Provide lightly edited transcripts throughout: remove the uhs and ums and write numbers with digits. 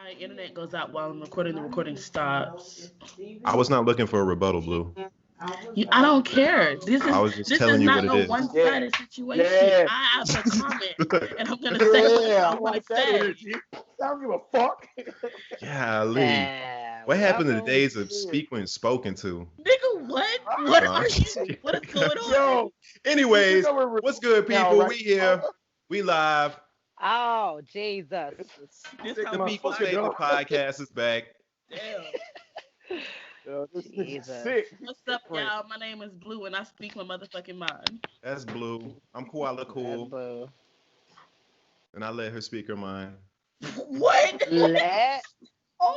My internet goes out while I'm recording. The recording stops. I was not looking for a rebuttal, Blue. I don't care. This I is was just this is telling you not what it no is. one-sided situation. Yeah. I have a comment, and I'm gonna say what Yeah, I I want like to that say. energy. I don't give a fuck. Golly. What happened to the Welcome days of to speak when spoken to? Nigga, what? What No, I'm are just you? What is kidding. going on? Yo, Anyways, you know we're what's good, now, people? right? We here. We live. Oh Jesus. This Sick how The my People fucking Statement dog. podcast is back. Damn. Yo, this nigga Jesus. sick. What's up, y'all? My name is Blue, and I speak my motherfucking mind. That's Blue. I'm Koala That's Khool, boo. and I let her speak her mind. What? Let On.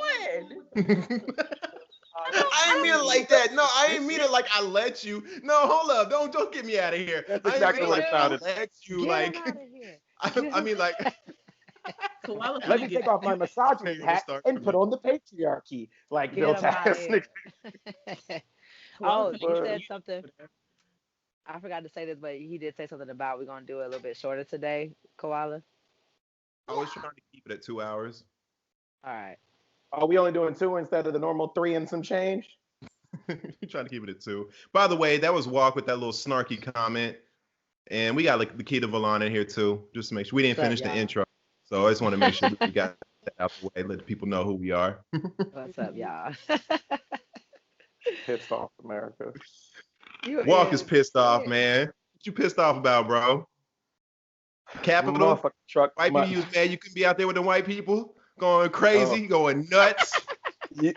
I ain't mean it like that. No, I ain't mean it like I let you. No, hold up. Don't get me out of here. That's I ain't exactly mean what like it I sounded. let you. get Like him out of here. I mean like. Koala Let me finna take get off my misogyny It'll hat start and for put me. on the patriarchy. Like Get Bill him out of Tass. here. Koala Oh, finna you but- said something. I forgot to say this, but he did say something about we're gonna do it a little bit shorter today, Koala. I was trying to keep it at 2 hours. All right. Are we only doing 2 instead of the normal 3 and some change? Trying to keep it at 2. By the way, that was Walk with that little snarky comment. And we got like Lakeita Valon in here too, just to make sure we didn't What's up, finish the y'all? intro. So I just want to make sure we got that out the way, let the people know who we are. What's up, y'all? Pissed off America. You Walk is pissed off, shit. man. What you pissed off about, bro? Capital? Motherfucking truck. White people, you was mad you couldn't be out there with the white people? Going crazy, going nuts.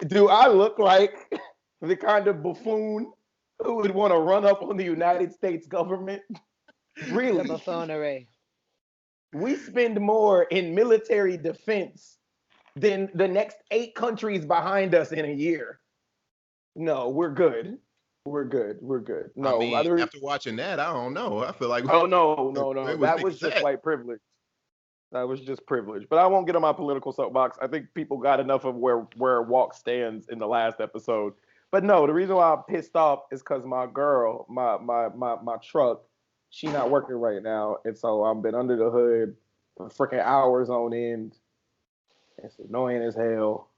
Do I look like the kind of buffoon who would want to run up on the United States government? The Really? buffoonery. We spend more in military defense than the next 8 countries behind us in a year. No, we're good. We're good. We're good. No, I mean, other- after watching that, I don't know. I feel like oh no. Where was That niggas was just at? white privilege. That was just privilege. But I won't get on my political soapbox. I think people got enough of where Walk stands in the last episode. But no, the reason why I'm pissed off is because my girl, my truck, she not working right now, and so I've been under the hood for freaking hours on end. It's annoying as hell.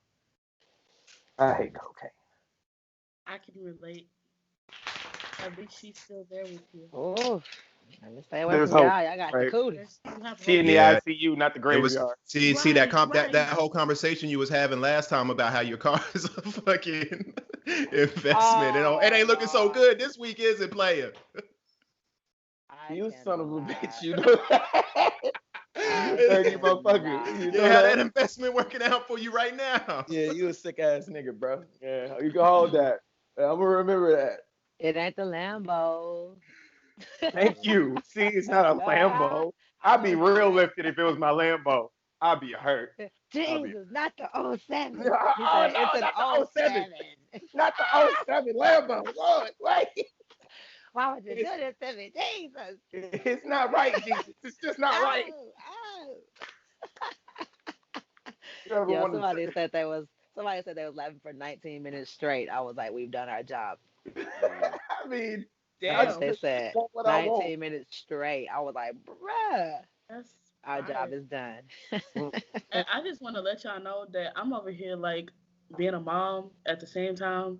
I hate cocaine. I can relate. At least she's still there with you. Oh, let me stay away There's from hope, y'all. Y'all got right? the cooties. There's- you have She in the Yeah. ICU, not the It was graveyard. see Right, right. that whole conversation you was having last time about how your car is a fucking investment. It ain't looking so Oh, good this week, is it, player? I You son of a cannot. bitch, you know. You dirty motherfucker. You know Yeah, that? that investment working out for you right now. Yeah, you a sick ass nigga, bro. Yeah, you can hold that. I'm gonna remember that. It ain't the Lambo. Thank you. See, it's not a Lambo. I'd be real lifted if it was my Lambo. I'd be hurt. Jesus, not the 07. He Oh, said, no, it's an not the 07. 07. Not the '07 Lambo. Lord, wait. Why would you do this to me? Jesus. It's not right, Jesus. It's just not right. Oh. You ever Yo, wanna- somebody said they was laughing for 19 minutes straight. I was like, we've done our job. I mean, Damn. just They said want what I want. 19 minutes straight. I was like, bruh, That's our job fire. is done. And I just want to let y'all know that I'm over here like being a mom at the same time.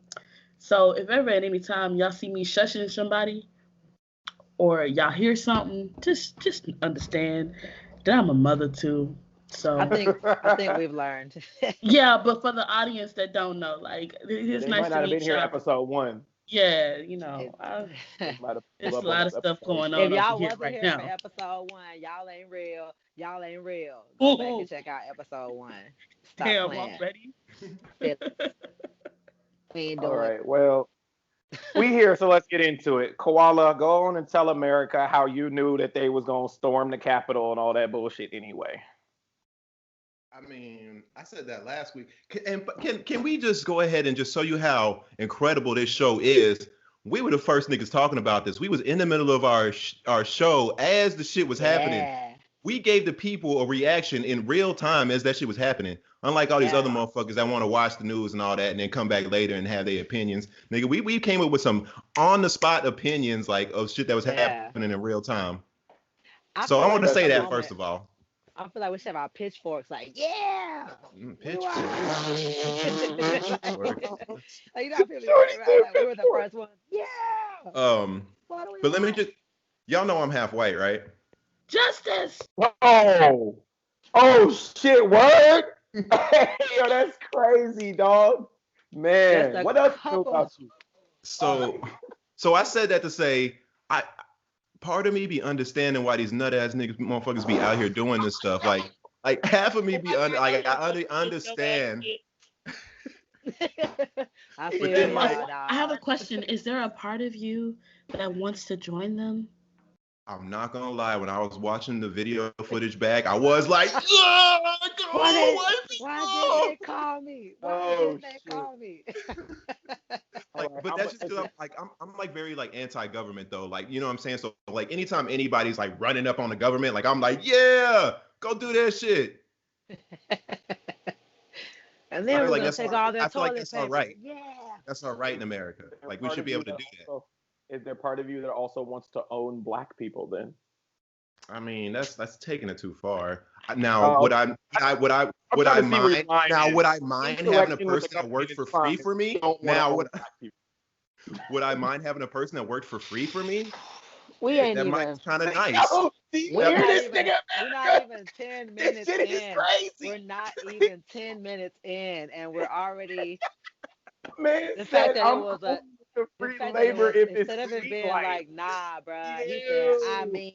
So if ever at any time y'all see me shushing somebody or y'all hear something, just understand that I'm a mother too. So I think we've learned. yeah, but for the audience that don't know, like it's They nice might to not have been meet here y'all. episode 1. Yeah, you know, If Might have there's pulled a up on lot us of stuff episode. going on y'all over here wasn't right here now. for episode 1, y'all ain't real. Y'all ain't real. Go back and check out episode 1. Stop Damn, playing. already. We ain't All doing it. right, well, we here, so let's get into it. Koala, go on and tell America how you knew that they was gonna storm the Capitol and all that bullshit anyway. I mean, I said that last week. Can we just go ahead and just show you how incredible this show is? We were the first niggas talking about this. We was in the middle of our show as the shit was happening. Yeah. We gave the people a reaction in real time as that shit was happening. Unlike all these Yeah. other motherfuckers that want to watch the news and all that and then come back later and have their opinions. Nigga, we came up with some on the spot opinions like of shit that was Yeah. happening in real time. I So feel I like want to it's say a that moment- first of all. I feel like we should have our pitchforks. Like, yeah, we won. Pitchforks. Like, you know, how people be Shorty running around said like we were the pitchfork. first ones. Yeah. Why do we But let me won? just, y'all know I'm half white, right? Justice. Oh shit, word? Yo, that's crazy, dog. Just Man, a what else you know couple. about you? So I said that to say, part of me be understanding why these nut ass niggas motherfuckers be out here doing this stuff. Like half of me be understand. I But feel then you, like I have a dog. question. Is there a part of you that wants to join them? I'm not gonna lie, when I was watching the video footage back, I was like, go, Why didn't why they call me? Why Oh didn't they shit. call me? like, Alright, but that's just because I'm like very like anti-government though. Like, you know what I'm saying? So like anytime anybody's like running up on the government, like I'm like, yeah, go do that shit. And I then feel we're like gonna take all their I feel like toilet that's all paper. right. Yeah. That's all right in America. Is there Like we part should of be you able to that do that. also- Is there part of you that also wants to own black people then? I mean, that's taking it too far. Now, Oh, would I'm I trying to see where your mind? mind Now, is. would I mind having a Insurrection with the person that worked government for is fine. free for You me? don't want to Now, own would black people. would I mind having a person that worked for free for me? We ain't That might even be kind of nice. Yo, the we're not weirdest even nigga we're not America. even 10 This minutes shit is in. crazy. We're not even 10 minutes in and we're already Man the said fact that it I'm was cool a with the free fact that it labor was if it's instead of it green being light. like nah bruh, he said I Ew. mean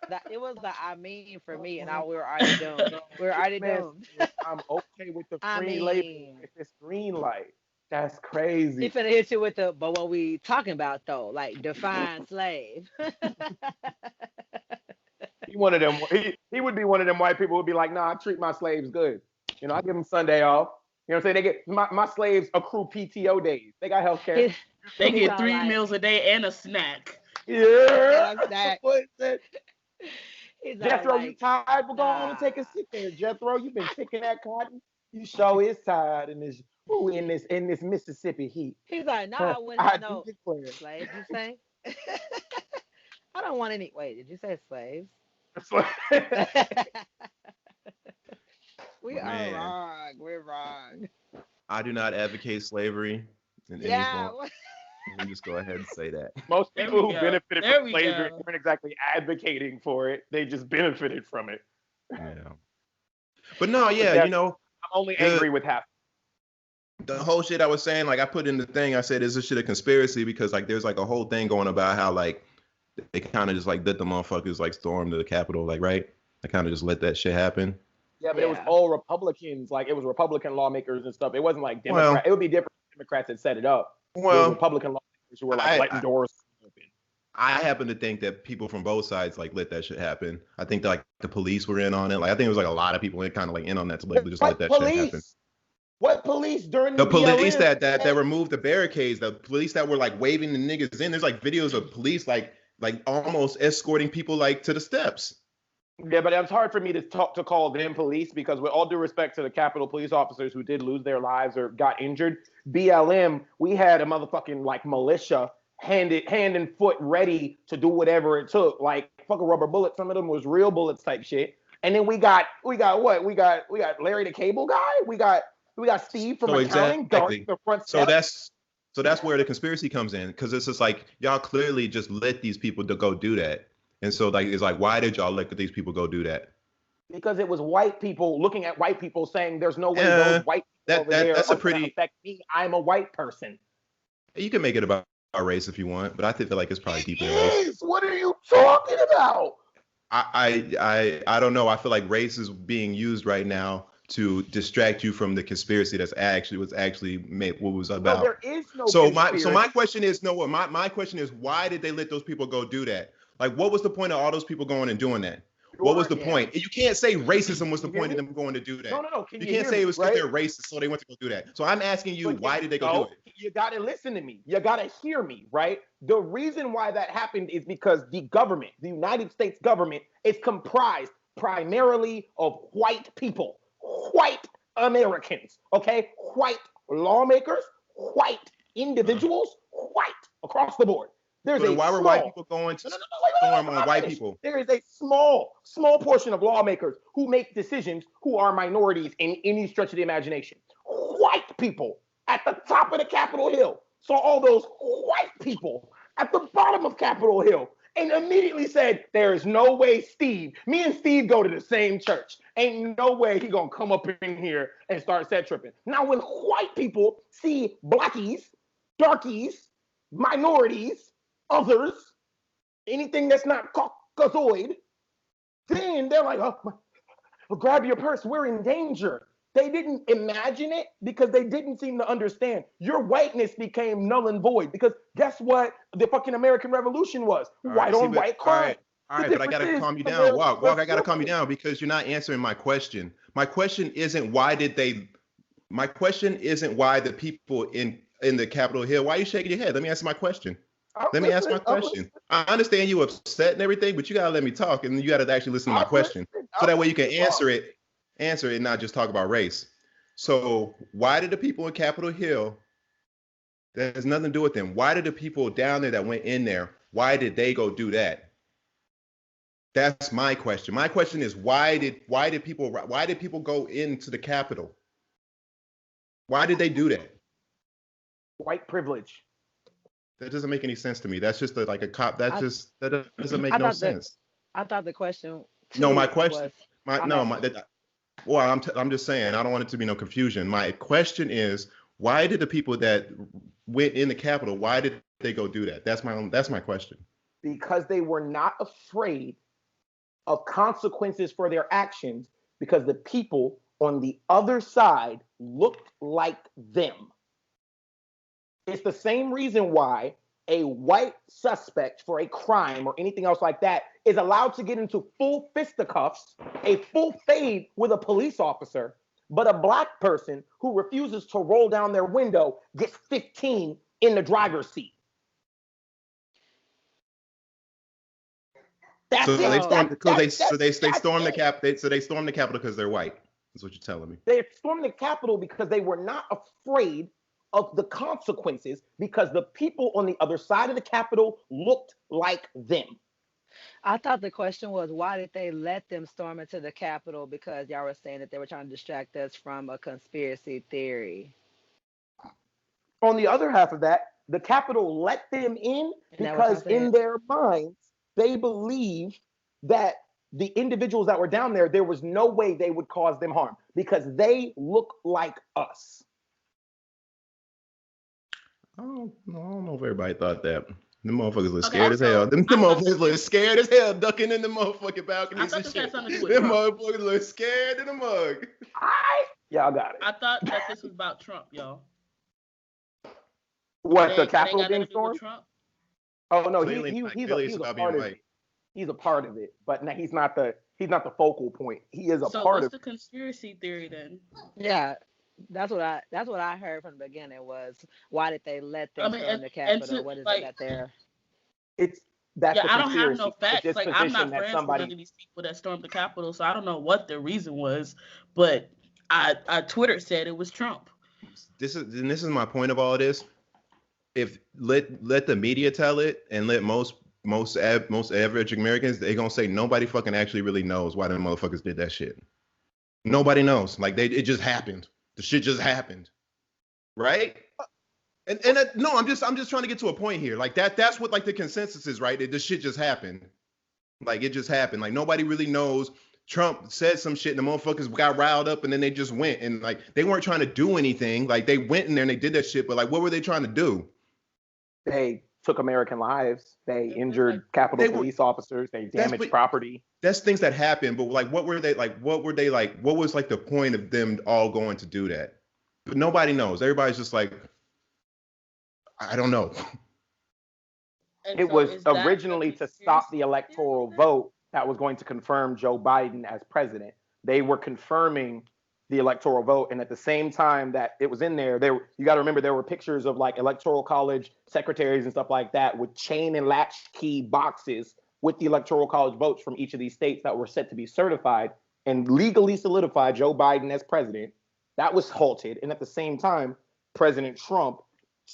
that it was the I mean for me and we were already doomed. We were already Man doomed. said, I'm okay with the I free labor mean if it's green light. That's he crazy. finna hit you with the but what we talking about though, like define slave. He one of them. He would be one of them white people who would be like, nah, I treat my slaves good. You know, I give them Sunday off. You know what I'm saying? They get my slaves accrue PTO days. They got health care. He, They he's get all 3 meals a day and a snack. Yeah. and I'm back. What is that? He's all Jethro, you like, tired? We're going to nah. take a sit there. Jethro, you been picking that cotton. You sure is tired in this Mississippi heat. He's like, nah, Huh, I wouldn't I have do no declare. slaves, you say? I don't want any. Wait, did you say slaves? It's like- We are Man, wrong. We're wrong. I do not advocate slavery in any Yeah. form. Let me just go ahead and say that. Most There people we who go. benefited There from we slavery go. weren't exactly advocating for it. They just benefited from it. Yeah. But no, yeah, That's- you know, I'm only the angry with half. the whole shit I was saying, like I put in the thing, I said, is this shit a conspiracy? Because like there's like a whole thing going about how like they kind of just like let the motherfuckers like storm the Capitol, like right? They kind of just let that shit happen. Yeah, but it was Yeah. all Republicans. Like it was Republican lawmakers and stuff. It wasn't like Well- Democrat. It would be different if Democrats that set it up. It was Well, Republican lawmakers who were like letting doors open. I happen to think that people from both sides like let that shit happen. I think that like the police were in on it. Like I think it was like a lot of people kind of like in on that to like just let that shit happen. What police during The police BLM? that removed the barricades, the police that were like waving the niggas in. There's like videos of police like almost escorting people like to the steps. Yeah, but it's hard for me to call them police because with all due respect to the Capitol police officers who did lose their lives or got injured, BLM, we had a motherfucking like militia hand and foot ready to do whatever it took. Like fucking rubber bullets. Some of them was real bullets type shit. And then we got what? We got Larry the Cable Guy. We got Steve from So accounting guarding exactly. the front So steps. that's where the conspiracy comes in, because it's just like y'all clearly just let these people to go do that. And so like it's like, why did y'all let these people go do that? Because it was white people looking at white people saying, "There's no way Yeah, those white people over there that's are a going to pretty. affect me. I'm a white person." You can make it about race if you want, but I think that like it's probably deeper than race. Yes. What are you talking about? I don't know. I feel like race is being used right now to distract you from the conspiracy that's actually made what was No, about. there is no. So conspiracy. my question is my question is, why did they let those people go do that? Like, what was the point of all those people going and doing that? What was the Yeah. point? You can't say racism was the You hear point of me? them going to do that. No. You can't say it was because they're racist, so they went to go do that. So I'm asking you, But why did they go do it? You got to listen to me. You got to hear me, right? The reason why that happened is because the government, the United States government, is comprised primarily of white people, white Americans, okay? White lawmakers, white individuals, white across the board. There's So then a why were white people going to storm on white people? There is a small portion of lawmakers who make decisions who are minorities in any stretch of the imagination. White people at the top of the Capitol Hill saw all those white people at the bottom of Capitol Hill and immediately said, there is no way me and Steve go to the same church. Ain't no way he gonna come up in here and start set tripping. Now, when white people see blackies, darkies, minorities, others, anything that's not Caucasoid, then they're like, oh, grab your purse, we're in danger. They didn't imagine it because they didn't seem to understand. Your whiteness became null and void because guess what the fucking American Revolution was? White on white crime. All right, but I gotta calm you down. Walk, I gotta calm you down because you're not answering my question. My question isn't why the people in the Capitol Hill, why are you shaking your head? Let me answer my question. Let me ask my question. I understand you upset and everything, but you gotta let me talk and you gotta actually listen to my question. So that way you can answer it and not just talk about race. So why did the people in Capitol Hill, that has nothing to do with them, why did the people down there that went in there, why did they go do that? That's my question. My question is why did people go into the Capitol? Why did they do that? White privilege. That doesn't make any sense to me. That's just like a cop. That doesn't make no sense. I thought the question. No, my question. I'm just saying. I don't want it to be no confusion. My question is, why did the people that went in the Capitol? Why did they go do that? That's my question. Because they were not afraid of consequences for their actions, because the people on the other side looked like them. It's the same reason why a white suspect for a crime or anything else like that is allowed to get into full fisticuffs, a full fade with a police officer, but a black person who refuses to roll down their window gets 15 in the driver's seat. They stormed the Capitol because they're white. That's what you're telling me. They stormed the Capitol because they were not afraid of the consequences, because the people on the other side of the Capitol looked like them. I thought the question was, why did they let them storm into the Capitol? Because y'all were saying that they were trying to distract us from a conspiracy theory. On the other half of that, the Capitol let them in because in their minds, they believed that the individuals that were down there was no way they would cause them harm because they look like us. I don't know if everybody thought that. Them motherfuckers look scared as hell. Them motherfuckers look scared as hell, ducking in the motherfucking balconies and shit. Them motherfuckers look scared in the mug. Y'all got it. I thought that this was about Trump, y'all. What, the Capitol being stormed? Oh no, he's a part of it. He's a part of it, but no, he's not the focal point. He is a part of it. So what's the conspiracy theory then? Yeah. That's what I heard from the beginning was, why did they let them storm the Capitol? What is it that they're? I don't have no facts. Like, I'm not friends with none of these people that stormed the Capitol, so I don't know what the reason was. But I Twitter said it was Trump. This is my point of all this. If let the media tell it and let most average Americans, they're gonna say nobody fucking actually really knows why them motherfuckers did that shit. Nobody knows. Like it just happened. The shit just happened, right? And no, I'm just trying to get to a point here. Like that's what like the consensus is, right? The shit just happened. Like it just happened. Like nobody really knows. Trump said some shit and the motherfuckers got riled up and then they just went and like they weren't trying to do anything. Like they went in there and they did that shit, but like what were they trying to do? They took American lives. They injured Capitol police officers. They damaged property. That's things that happened, but like what were they like? What was like the point of them all going to do that? But nobody knows. Everybody's just like, I don't know. And it was originally to stop the electoral vote that was going to confirm Joe Biden as president. They were confirming the electoral vote, and at the same time that it was in there, you got to remember there were pictures of like electoral college secretaries and stuff like that with chain and latch key boxes with the electoral college votes from each of these states that were set to be certified and legally solidify Joe Biden as president. That was halted, and at the same time, President Trump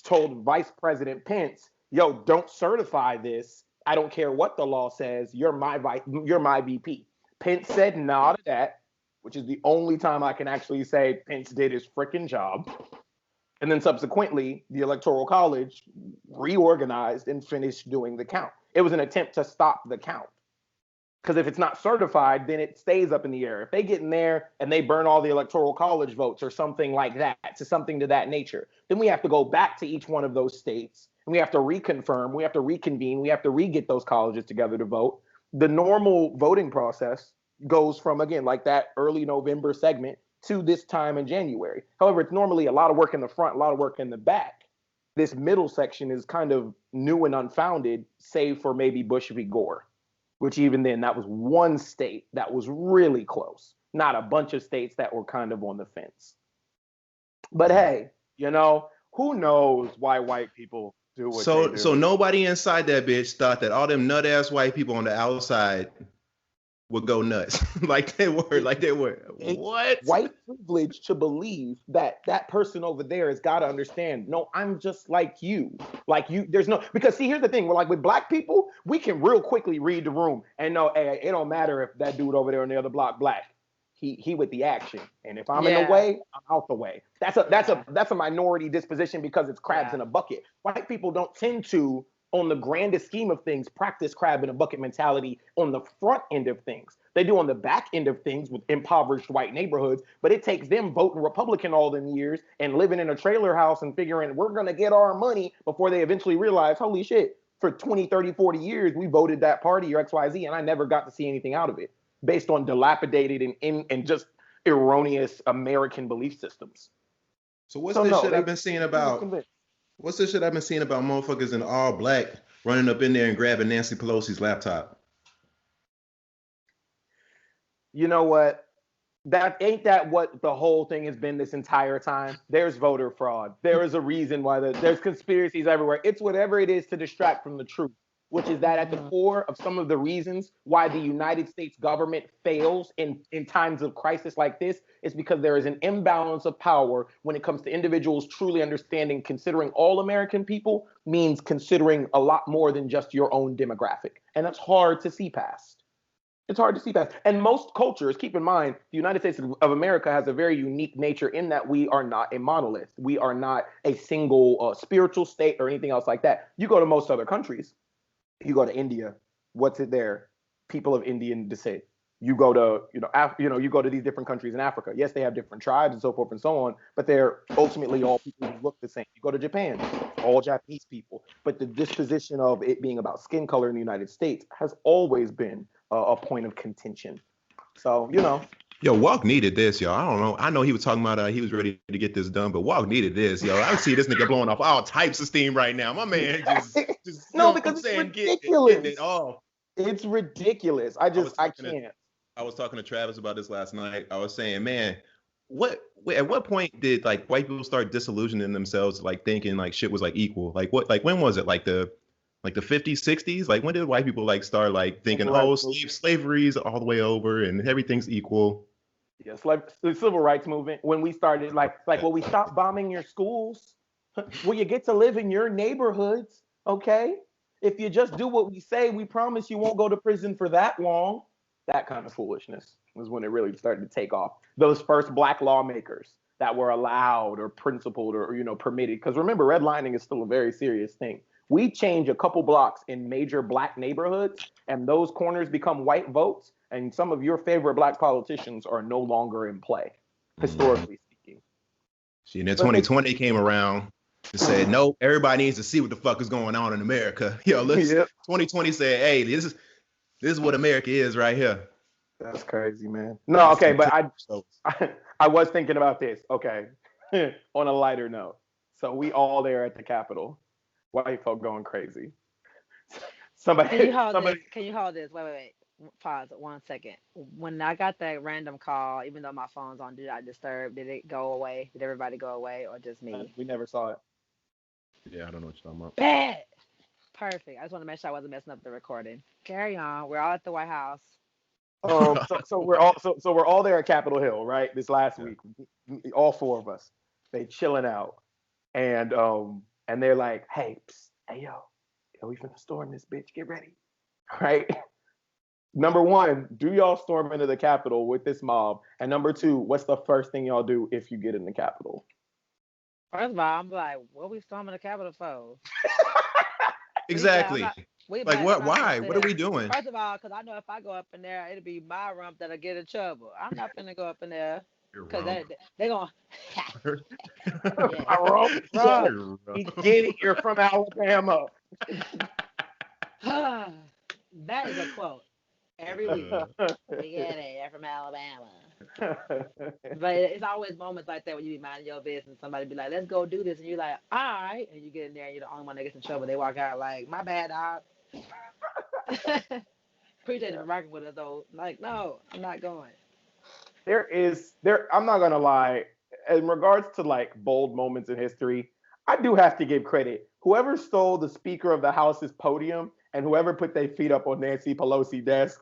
told Vice President Pence, yo, don't certify this. I don't care what the law says. You're my VP. Pence said nah to that, which is the only time I can actually say Pence did his freaking job. And then subsequently, the Electoral College reorganized and finished doing the count. It was an attempt to stop the count. Because if it's not certified, then it stays up in the air. If they get in there and they burn all the Electoral College votes or something like that, to something to that nature, then we have to go back to each one of those states and we have to reconfirm, we have to reconvene, we have to re-get those colleges together to vote. The normal voting process goes from, again, like that early November segment to this time in January. However, it's normally a lot of work in the front, a lot of work in the back. This middle section is kind of new and unfounded, save for maybe Bush v. Gore, which even then, that was one state that was really close, not a bunch of states that were kind of on the fence. But hey, who knows why white people do what they do. So nobody inside that bitch thought that all them nut ass white people on the outside would go nuts like they were. What? White privilege to believe that that person over there has got to understand. No, I'm just like you. Like you, there's no, because see, here's the thing. We're like with black people, we can real quickly read the room and know, hey, it don't matter if that dude over there on the other block black. He with the action. And if I'm in the way, I'm out the way. That's a minority disposition because it's crabs in a bucket. White people don't tend to, on the grandest scheme of things, practice crab in a bucket mentality on the front end of things. They do on the back end of things with impoverished white neighborhoods, but it takes them voting Republican all them years and living in a trailer house and figuring we're going to get our money before they eventually realize, holy shit, for 20, 30, 40 years, we voted that party or XYZ, and I never got to see anything out of it based on dilapidated and just erroneous American belief systems. So what's this shit I've been seeing about motherfuckers in all black running up in there and grabbing Nancy Pelosi's laptop? You know what? That what the whole thing has been this entire time. There's voter fraud. There is a reason why there's conspiracies everywhere. It's whatever it is to distract from the truth, which is that at the core of some of the reasons why the United States government fails in times of crisis like this is because there is an imbalance of power when it comes to individuals truly understanding considering all American people means considering a lot more than just your own demographic. And that's hard to see past. It's hard to see past. And most cultures, keep in mind, the United States of America has a very unique nature in that we are not a monolith. We are not a single spiritual state or anything else like that. You go to most other countries. You go to India, what's it there? People of Indian descent. You go to, you go to these different countries in Africa. Yes, they have different tribes and so forth and so on, but they're ultimately all people who look the same. You go to Japan, all Japanese people. But the disposition of it being about skin color in the United States has always been a point of contention. So, Yo, Walk needed this, yo. I don't know. I know he was talking about he was ready to get this done, but Walk needed this, yo. I see this nigga blowing off all types of steam right now. My man just no, because it's ridiculous. Getting it all. It's ridiculous. I can't. I was talking to Travis about this last night. I was saying, man, at what point did like white people start disillusioning themselves, like thinking like shit was like equal? Like when was it? Like the 50s, 60s? Like when did white people like start like thinking, slavery's all the way over and everything's equal? Yes, like the civil rights movement, when we started well, we stopped bombing your schools. Well, you get to live in your neighborhoods, okay? If you just do what we say, we promise you won't go to prison for that long. That kind of foolishness was when it really started to take off. Those first black lawmakers that were allowed or principled or permitted. Because remember, redlining is still a very serious thing. We change a couple blocks in major black neighborhoods, and those corners become white votes, and some of your favorite black politicians are no longer in play, historically speaking. See, and then 2020 came around and said, no, everybody needs to see what the fuck is going on in America. 2020 said, hey, this is what America is right here. That's crazy, man. No, okay, but I was thinking about this. Okay, on a lighter note. So we all there at the Capitol. White folk going crazy. Can you hold this? Wait. Pause 1 second. When I got that random call, even though my phone's on Do Not Disturb, did it go away? Did everybody go away or just me? We never saw it. Yeah, I don't know what you're talking about. Bad. Perfect. I just want to make sure I wasn't messing up the recording. Carry on. We're all at the White House. So we're all there at Capitol Hill, right? This last week, all four of us. They chilling out, and they're like, hey yo, yo, we finna storm this bitch. Get ready. Right? Number one, do y'all storm into the Capitol with this mob? And number two, what's the first thing y'all do if you get in the Capitol? First of all, I'm like, what we storming the Capitol for? Exactly. Like what? Why? What are we doing? First of all, because I know if I go up in there, it'll be my rump that'll get in trouble. I'm not finna go up in there because they're gonna. Get it? You're from Alabama. That is a quote. Every week. We get it. They're from Alabama. But it's always moments like that when you be minding your business and somebody be like, let's go do this. And you're like, all right. And you get in there and you're the only one that gets in trouble. They walk out like, my bad, dog. Appreciate you working with us, though. Like, no, I'm not going. I'm not going to lie. In regards to like bold moments in history, I do have to give credit. Whoever stole the Speaker of the House's podium and whoever put their feet up on Nancy Pelosi's desk,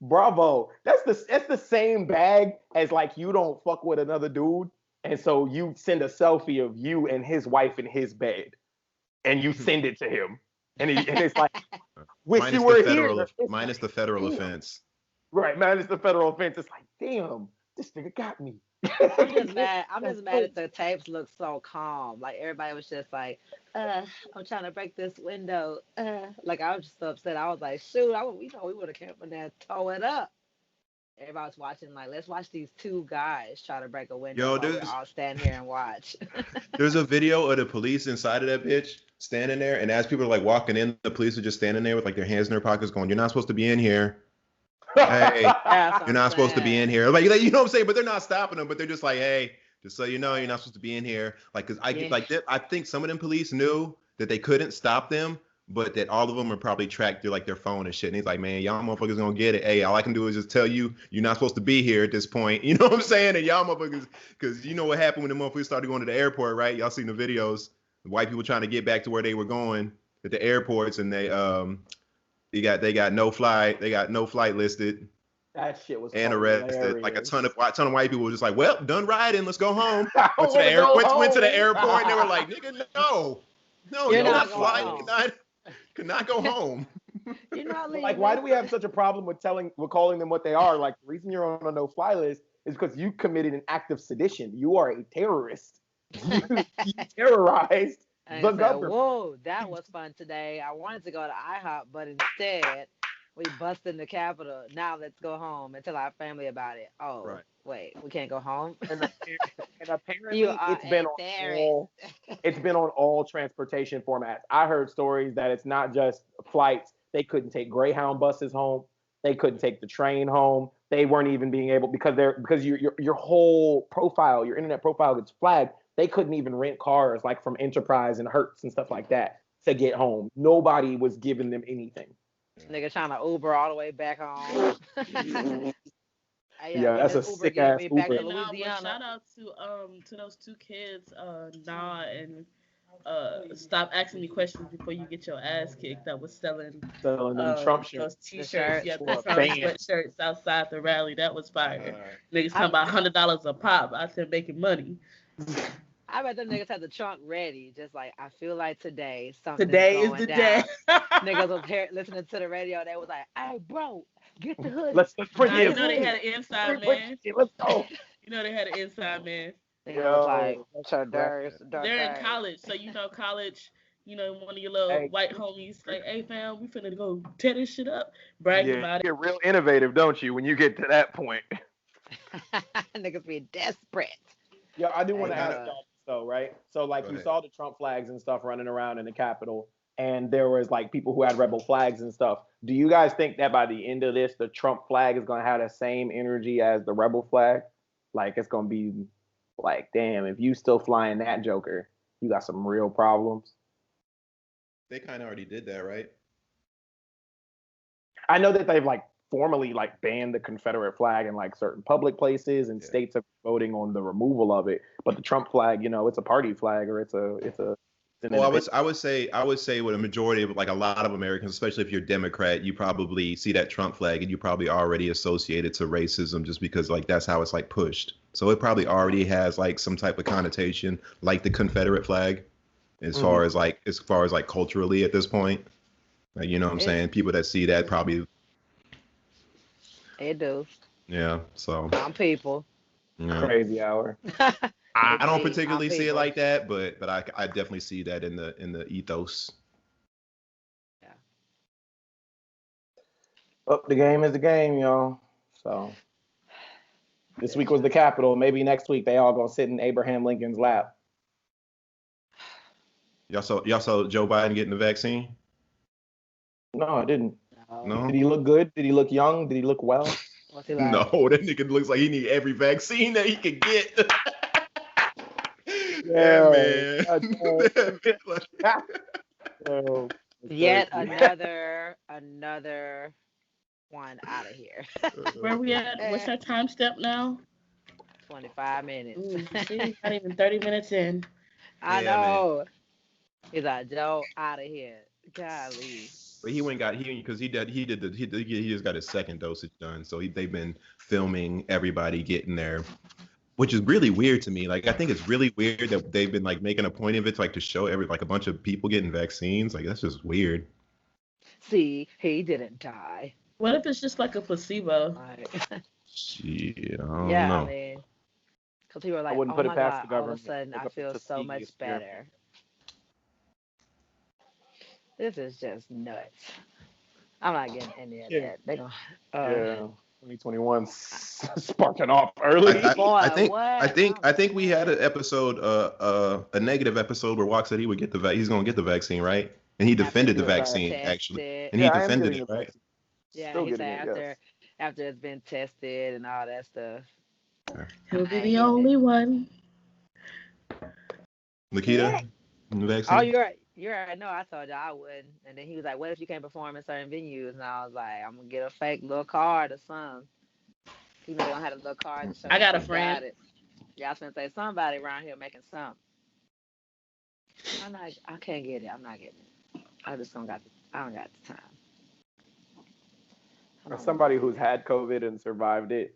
bravo. That's the same bag as like you don't fuck with another dude, and so you send a selfie of you and his wife in his bed, and you send it to him, and it's like, wish you were here. Minus the federal offense. Right, minus the federal offense. It's like, damn, this nigga got me. I'm just mad that the tapes look so calm. Like everybody was just like, I'm trying to break this window. Like I was just so upset. I was like, shoot, we would have kept in there and tow it up. Everybody was watching, like, let's watch these two guys try to break a window. While we all stand here and watch. There's a video of the police inside of that bitch standing there, and as people are like walking in, the police are just standing there with like their hands in their pockets going, "You're not supposed to be in here. Hey, you're not supposed to be in here." Like, you know what I'm saying? But they're not stopping them, but they're just like, "Hey, just so you know, you're not supposed to be in here." Like, cause I think some of them police knew that they couldn't stop them, but that all of them are probably tracked through like their phone and shit. And he's like, "Man, y'all motherfuckers gonna get it. Hey, all I can do is just tell you you're not supposed to be here at this point." You know what I'm saying? And y'all motherfuckers, because you know what happened when the motherfuckers started going to the airport, right? Y'all seen the videos, the white people trying to get back to where they were going at the airports, and they got no flight listed. That shit was and arrested. Hilarious. Like a ton of white people were just like, "Well, done riding, let's go home." Went to the airport, and they were like, "Nigga, no, you're not flying. Could not go home." You're not leaving. Like, why do we have such a problem with calling them what they are? Like, the reason you're on a no-fly list is because you committed an act of sedition. You are a terrorist. You terrorized the government. Whoa, that was fun today. I wanted to go to IHOP, but instead we busted in the Capitol. Now let's go home and tell our family about it. Oh, right. Wait, we can't go home. And apparently it's been on all transportation formats. I heard stories that it's not just flights. They couldn't take Greyhound buses home. They couldn't take the train home. They weren't even being able because your whole profile, your internet profile gets flagged. They couldn't even rent cars like from Enterprise and Hertz and stuff like that to get home. Nobody was giving them anything. Nigga trying to Uber all the way back home. Yeah, that's a sick ass Uber. Shout out to those two kids, Nah and stop asking me questions before you get your ass kicked. That was selling Trump shirts, those t-shirts, the Trump sweatshirts outside the rally. That was fire. Niggas talking about $100 a pop. I said making money. I bet them niggas had the trunk ready, just like, I feel like today is the down. Day. Niggas was listening to the radio. They was like, "Hey, bro, get the hood." Let's bring you know they had an inside man. Let's go. You know they had an inside man. They're in college, so you know college. You know, one of your little white homies like, "Hey, fam, we finna go tear this shit up." Bragging about it. You get real innovative, don't you, when you get to that point? Niggas be desperate. Yeah, I do want to ask y'all though, right? So like you saw the Trump flags and stuff running around in the Capitol, and there was like people who had rebel flags and stuff. Do you guys think that by the end of this, the Trump flag is gonna have the same energy as the rebel flag? Like it's gonna be like, damn, if you still flying that joker, you got some real problems. They kind of already did that, right? I know that they've like formally like banned the Confederate flag in like certain public places, and states are voting on the removal of it. But the Trump flag, you know, it's a party flag, or it's a. Well, I would say with a majority of like a lot of Americans, especially if you're Democrat, you probably see that Trump flag and you probably already associate it to racism just because like that's how it's like pushed. So it probably already has like some type of connotation like the Confederate flag. as far as like culturally at this point. Like, you know what I'm saying? People that see that probably. It do. Yeah. So. Some people. Yeah. Crazy hour. I don't particularly see it like that, but I definitely see that in the ethos. Yeah. Oh, the game is the game, y'all. So this week was the Capitol. Maybe next week they all gonna sit in Abraham Lincoln's lap. Y'all saw Joe Biden getting the vaccine? No, I didn't. No. Did he look good? Did he look young? Did he look well? What's he like? No, that nigga looks like he need every vaccine that he can get. Yeah, man. Yet another one out of here. Where we at? What's our time step now? 25 minutes. See, not even 30 minutes in. I know. Man. He's like, Joe, out of here. Golly. But he just got his second dosage done. So they've been filming everybody getting there, which is really weird to me. Like, I think it's really weird that they've been like making a point of it to, like, to show a bunch of people getting vaccines. Like, that's just weird. See, he didn't die. What if it's just like a placebo? Shit, I don't know. I mean, because people were like, I wouldn't put it past the all government. of a sudden, I feel so much better. This is just nuts. I'm not getting any of that. They gonna, 2021 sparking off early. I think we had an episode, a negative episode where Walk said he would get he's gonna get the vaccine, right? And he defended the vaccine actually, and he defended it, right? Yeah, he said after it's been tested and all that stuff. He'll be the only one. Lakeita, vaccine. Oh, you're right. No, I told you I wouldn't. And then he was like, what if you can't perform in certain venues? And I was like, I'm going to get a fake little card or something. You know, they don't have a little card to show I got a friend. Yeah, I was going to say, somebody around here making something. I'm like, I can't get it. I'm not getting it. I don't got the time. As somebody who's had COVID and survived it,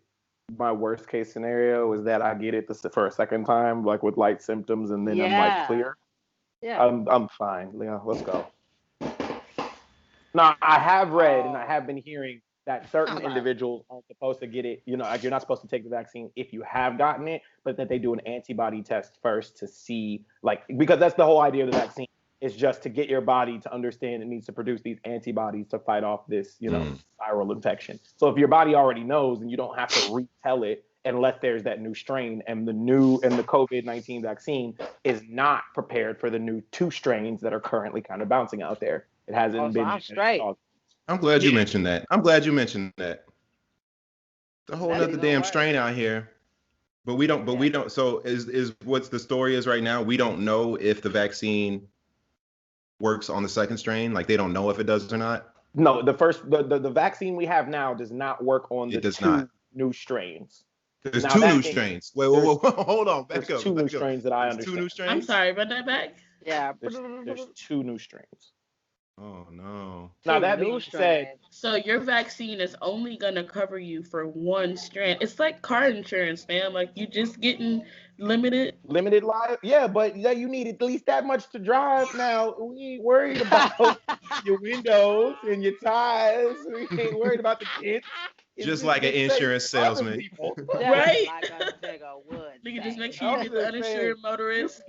my worst case scenario is that I get it for a second time, like with light symptoms, and then I'm like clear. Yeah, I'm fine. Yeah, let's go. Now, I have read and I have been hearing that certain individuals aren't supposed to get it. You know, like, you're not supposed to take the vaccine if you have gotten it, but that they do an antibody test first to see, like, because that's the whole idea of the vaccine, is just to get your body to understand it needs to produce these antibodies to fight off this, viral infection. So if your body already knows, and you don't have to retell it, unless there's that new strain, and the COVID-19 vaccine is not prepared for the new 2 strains that are currently kind of bouncing out there. It hasn't been. I'm straight. I'm glad you mentioned that. The whole other damn strain out here. But we don't. So is what's the story is right now? We don't know if the vaccine works on the second strain. Like, they don't know if it does or not. No, the vaccine we have now does not work on the 2 new strains. There's 2 new strains. Wait, hold on. Back up. 2 new strains that I understand. 2 new strains? I'm sorry, run that back. Yeah. There's 2 new strains. Oh, no. Now, that being said. So your vaccine is only going to cover you for 1 strand. It's like car insurance, man. Like, you just getting limited life. Yeah, but you need at least that much to drive. Now, we ain't worried about your windows and your tires. We ain't worried about the kids. Just like an insurance salesman. Right? Like a big old wood. Nigga, just make sure you get the uninsured motorist.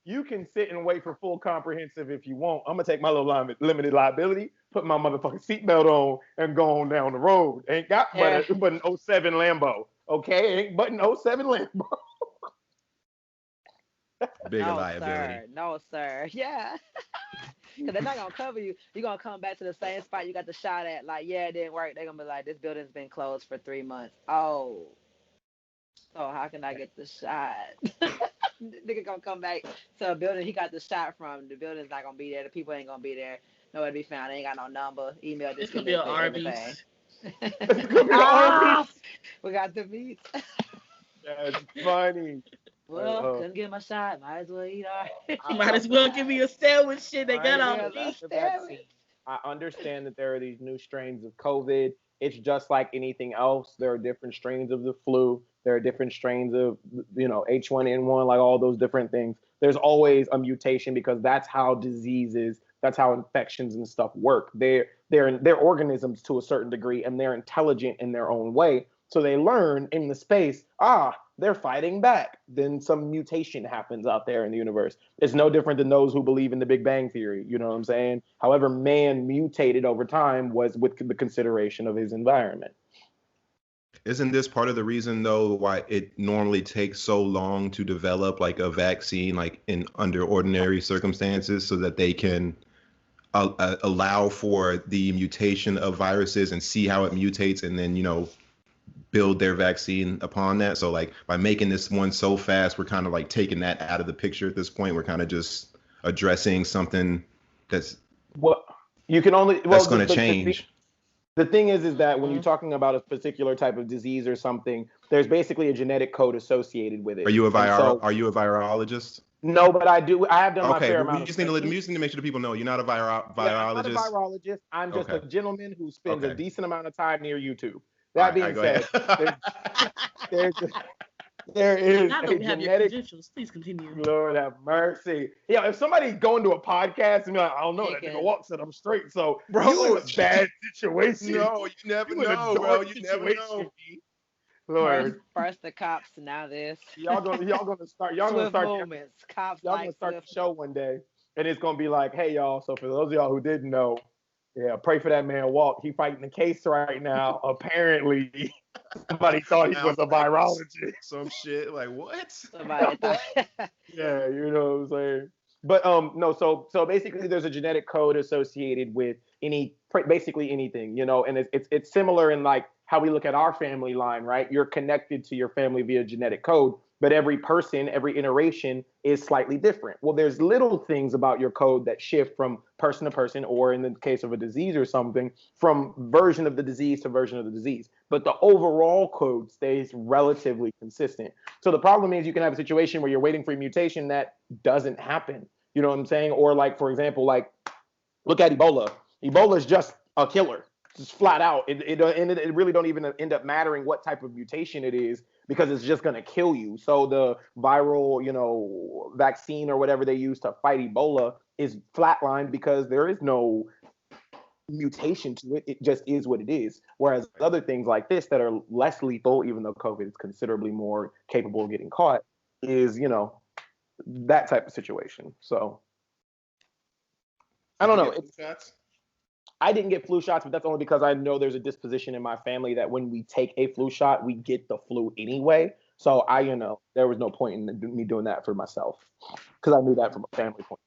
You can sit and wait for full comprehensive if you want. I'm going to take my little limited liability, put my motherfucking seatbelt on, and go on down the road. Ain't got but an 07 Lambo. Okay? Ain't but an 07 Lambo. Bigger liability. No, sir. Yeah. Because they're not going to cover you. You're going to come back to the same spot you got the shot at. Like, yeah, it didn't work. They're going to be like, this building's been closed for 3 months. Oh. So how can I get the shot? Nigga going to come back to a building he got the shot from. The building's not going to be there. The people ain't going to be there. Nowhere to be found. They ain't got no number. Email this could be an Arby's. We got the meat. That's funny. Well, couldn't get my shot. Might as well eat all. Might as well give me a sandwich. Shit, they got all meat. I understand that there are these new strains of COVID. It's just like anything else. There are different strains of the flu. There are different strains of, H1N1, like all those different things. There's always a mutation because that's how diseases, that's how infections and stuff work. They're organisms to a certain degree, and they're intelligent in their own way. So they learn in the space, they're fighting back. Then some mutation happens out there in the universe. It's no different than those who believe in the Big Bang Theory. You know what I'm saying? However, man mutated over time was with the consideration of his environment. Isn't this part of the reason, though, why it normally takes so long to develop like a vaccine, like in under ordinary circumstances, so that they can allow for the mutation of viruses and see how it mutates, and then build their vaccine upon that? So like by making this one so fast, we're kind of like taking that out of the picture at this point. We're kind of just addressing something that's that's going to change. The thing is that when you're talking about a particular type of disease or something, there's basically a genetic code associated with it. Are you a virologist? No, but I have done my fair amount. We just need to make sure the people know you're not a virologist. I'm not a virologist. I'm just a gentleman who spends a decent amount of time near YouTube. That being said, there is now that we have your credentials, please continue. Lord have mercy. Yeah, if somebody go into a podcast and be like, I don't know, that nigga walks and I'm straight. So, bro, you in a bad situation. No, you never know, bro. You never know. Lord. First the cops, now this. Y'all gonna start moments. Cops y'all gonna start the show one day, and it's gonna be like, hey y'all. So for those of y'all who didn't know, yeah, pray for that man Walt. He fighting the case right now. Apparently, somebody thought he was a virologist. Some shit like what? Somebody thought. Yeah, you know what I'm saying. But no, so basically, there's a genetic code associated with basically anything, and it's similar in like how we look at our family line, right? You're connected to your family via genetic code, but every person, every iteration is slightly different. Well, there's little things about your code that shift from person to person, or in the case of a disease or something, from version of the disease to version of the disease. But the overall code stays relatively consistent. So the problem is you can have a situation where you're waiting for a mutation that doesn't happen. You know what I'm saying? Or like, for example, like look at Ebola. Ebola is just a killer. Just flat out. It really don't even end up mattering what type of mutation it is, because it's just going to kill you. So the viral, vaccine or whatever they use to fight Ebola is flatlined because there is no mutation to it. It just is what it is. Whereas other things like this that are less lethal, even though COVID is considerably more capable of getting caught, is, that type of situation. So I don't know. I didn't get flu shots, but that's only because I know there's a disposition in my family that when we take a flu shot, we get the flu anyway. So there was no point in me doing that for myself, because I knew that from a family point.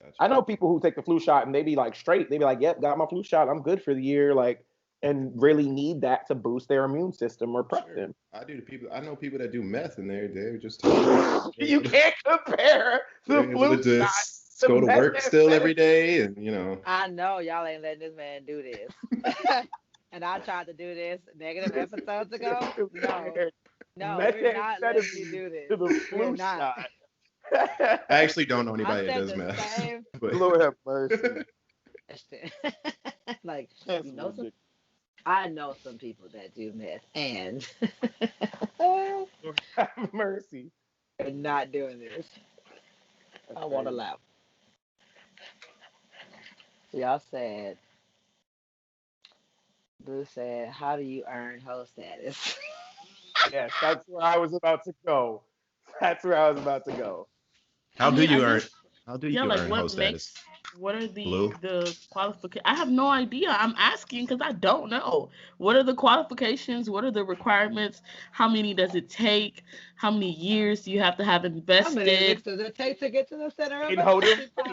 Gotcha. I know people who take the flu shot and they be like straight. They be like, yep, got my flu shot. I'm good for the year. Like, and really need that to boost their immune system or prep them. I know people that do meth and they're just. You can't compare the flu shot. Go to work still every day, and I know y'all ain't letting this man do this. And I tried to do this negative episodes ago. No, we're not letting you do this. To the flu shot. I actually don't know anybody that does meth. Lord have mercy. Like, I know some people that do meth, and Lord have mercy. They're not doing this. I want to laugh. So y'all said, Blu said, how do you earn Hoe Status? Yes, that's where I was about to go. How do you earn Hoe Status? What are the qualifications? I have no idea. I'm asking because I don't know. What are the qualifications? What are the requirements? How many does it take? How many years do you have to have invested? How many weeks does it take to get to the center of to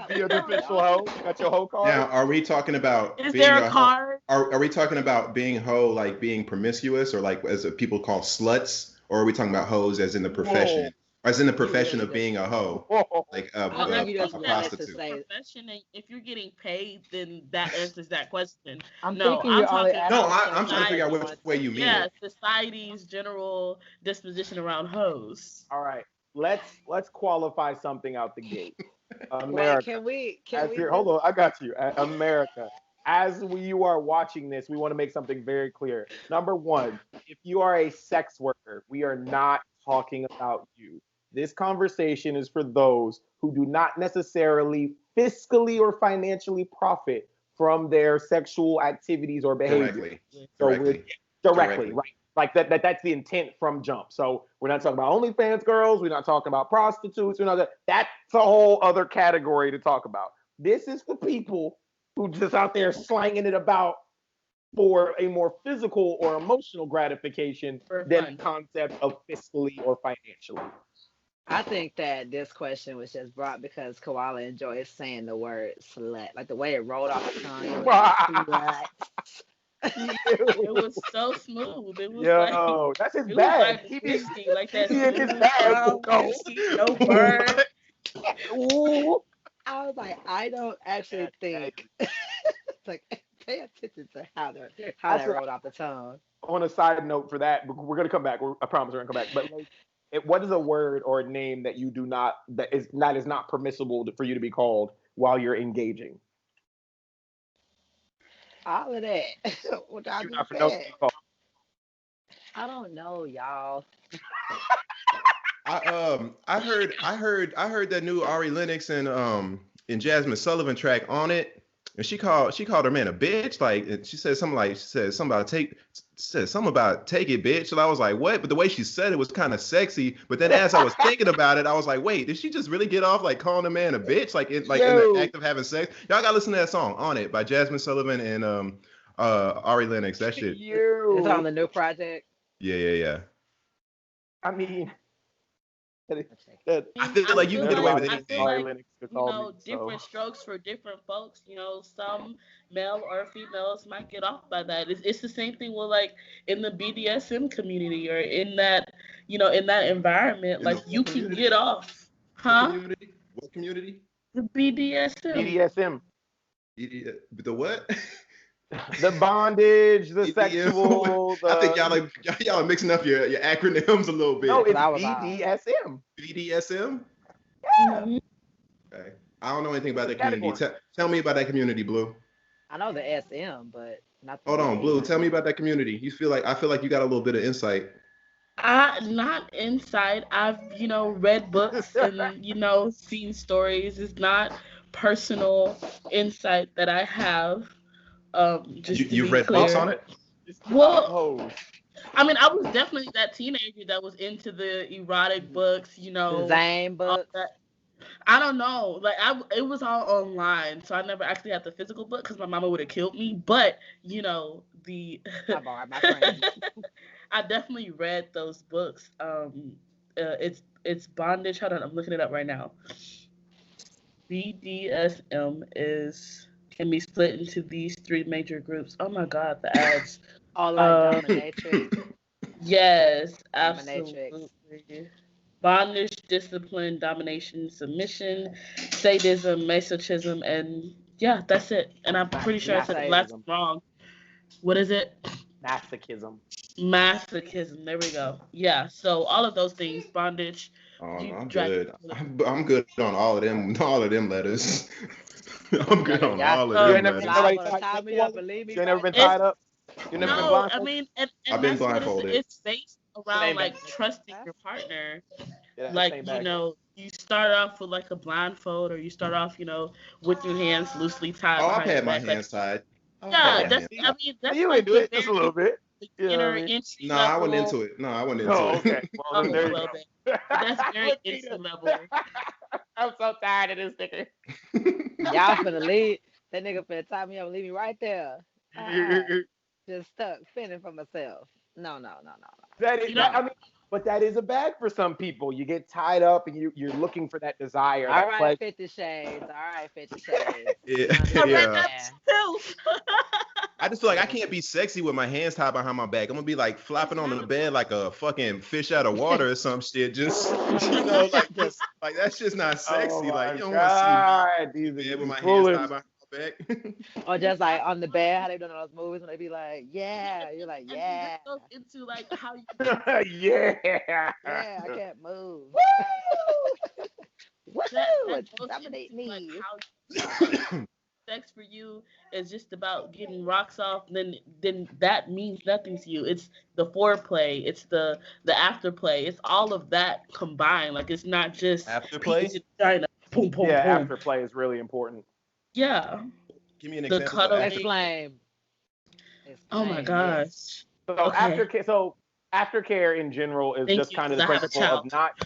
be an official hoe? You got your hoe card? Now, are we talking about Is there a card? Are we talking about being hoe like being promiscuous, or like as people call sluts? Or are we talking about hoes as in the profession? Whoa. As in the profession of being a hoe, like a prostitute. Profession, if you're getting paid, then that answers that question. I'm trying to figure out which way you mean. Yeah, society's general disposition around hoes. All right, let's qualify something out the gate. America. Wait, can we hold on, I got you. America. as you are watching this, we want to make something very clear. Number one, if you are a sex worker, we are not talking about you. This conversation is for those who do not necessarily fiscally or financially profit from their sexual activities or behavior. Directly, right? Like that's the intent from jump. So we're not talking about OnlyFans girls. We're not talking about prostitutes. We're not. That's a whole other category to talk about. This is for people who just out there slanging it about for a more physical or emotional gratification than the concept of fiscally or financially. I think that this question was just brought because Koala enjoys saying the word slut. Like the way it rolled off the tongue. It was slut. It was so smooth. It was that's his bag. He be like that. He in his bag. No bird. Ooh. I was like, I don't actually think. It's like, pay attention to how that rolled off the tongue. On a side note for that, we're gonna come back. I promise we're gonna come back. But like, what is a word or a name that you do not that is not permissible for you to be called while you're engaging? All of that. What I don't know, y'all. I heard that new Ari Lennox and Jasmine Sullivan track On It, and she called her man a bitch. Like she said something about take it, bitch. And I was like, what? But the way she said it was kind of sexy. But then as I was thinking about it, I was like, wait, did she just really get off like calling a man a bitch? Like in the act of having sex? Y'all gotta listen to that song On It by Jasmine Sullivan and Ari Lennox. That shit. It's on the new project. Yeah. I mean, I feel like you can get away with anything. Like, different strokes for different folks. Some male or females might get off by that. It's the same thing with like in the BDSM community or in that in that environment. Like you can get off, huh? What community? The BDSM. The what? The bondage, the sexual. I think y'all are mixing up your acronyms a little bit. No, it's BDSM. BDSM? Yeah. Okay. I don't know anything about that community. Tell me about that community, Blue. I know the SM, but not the Hold on, Blue. Tell me about that community. I feel like you got a little bit of insight. Not insight. I've read books and seen stories. It's not personal insight that I have. You've read books on it? Well, I mean, I was definitely that teenager that was into the erotic books, the Zane books. I don't know, like it was all online, so I never actually had the physical book because my mama would have killed me. But I borrowed my friend. I definitely read those books. It's bondage. Hold on, I'm looking it up right now. BDSM can be split into these three major groups. Oh my God, the ads. All like dominatrix. Yes, absolutely. Bondage, discipline, domination, submission, sadism, masochism, and yeah, that's it. And I'm pretty sure I said the last wrong. What is it? Masochism. There we go. Yeah. So all of those things, bondage. Oh, I'm good. I'm good on all of them. All of them letters. I'm good on all of them. You ain't never been tied up? You never been blindfolded? I mean, and I've been blindfolded. It's based around like trusting your partner. Like, you start off with like a blindfold, or you start off, with your hands loosely tied. Oh, I've had my hands tied. Yeah, that's you like into it just a little bit. No, I wasn't into it. Okay. Well, there you go. That's very instant level. I'm so tired of this nigga. Y'all finna leave. That nigga finna tie me up and leave me right there. Just stuck, fending for myself. No. That is, but that is a bag for some people. You get tied up and you're looking for that desire. All right, 50 Shades. Yeah. I just feel like I can't be sexy with my hands tied behind my back. I'm gonna be like flopping on the bed like a fucking fish out of water or some shit. Just like that's just not sexy. Like you don't want to see me with my hands tied behind my back. Or just like on the bed, how they doing those movies when they be like, yeah, you're like, yeah. That goes into like how you. Yeah, I can't move. That Dominate me. Like sex for you is just about getting rocks off, then that means nothing to you. It's the foreplay, it's the afterplay, it's all of that combined. Like it's not just afterplay. China, boom, boom, Yeah, boom. afterplay is really important. Yeah. Give me an The example. cuddling. Explain. Oh my gosh. So Okay. aftercare in general is Thank just you, kind of the 'cause I have a principle of child. not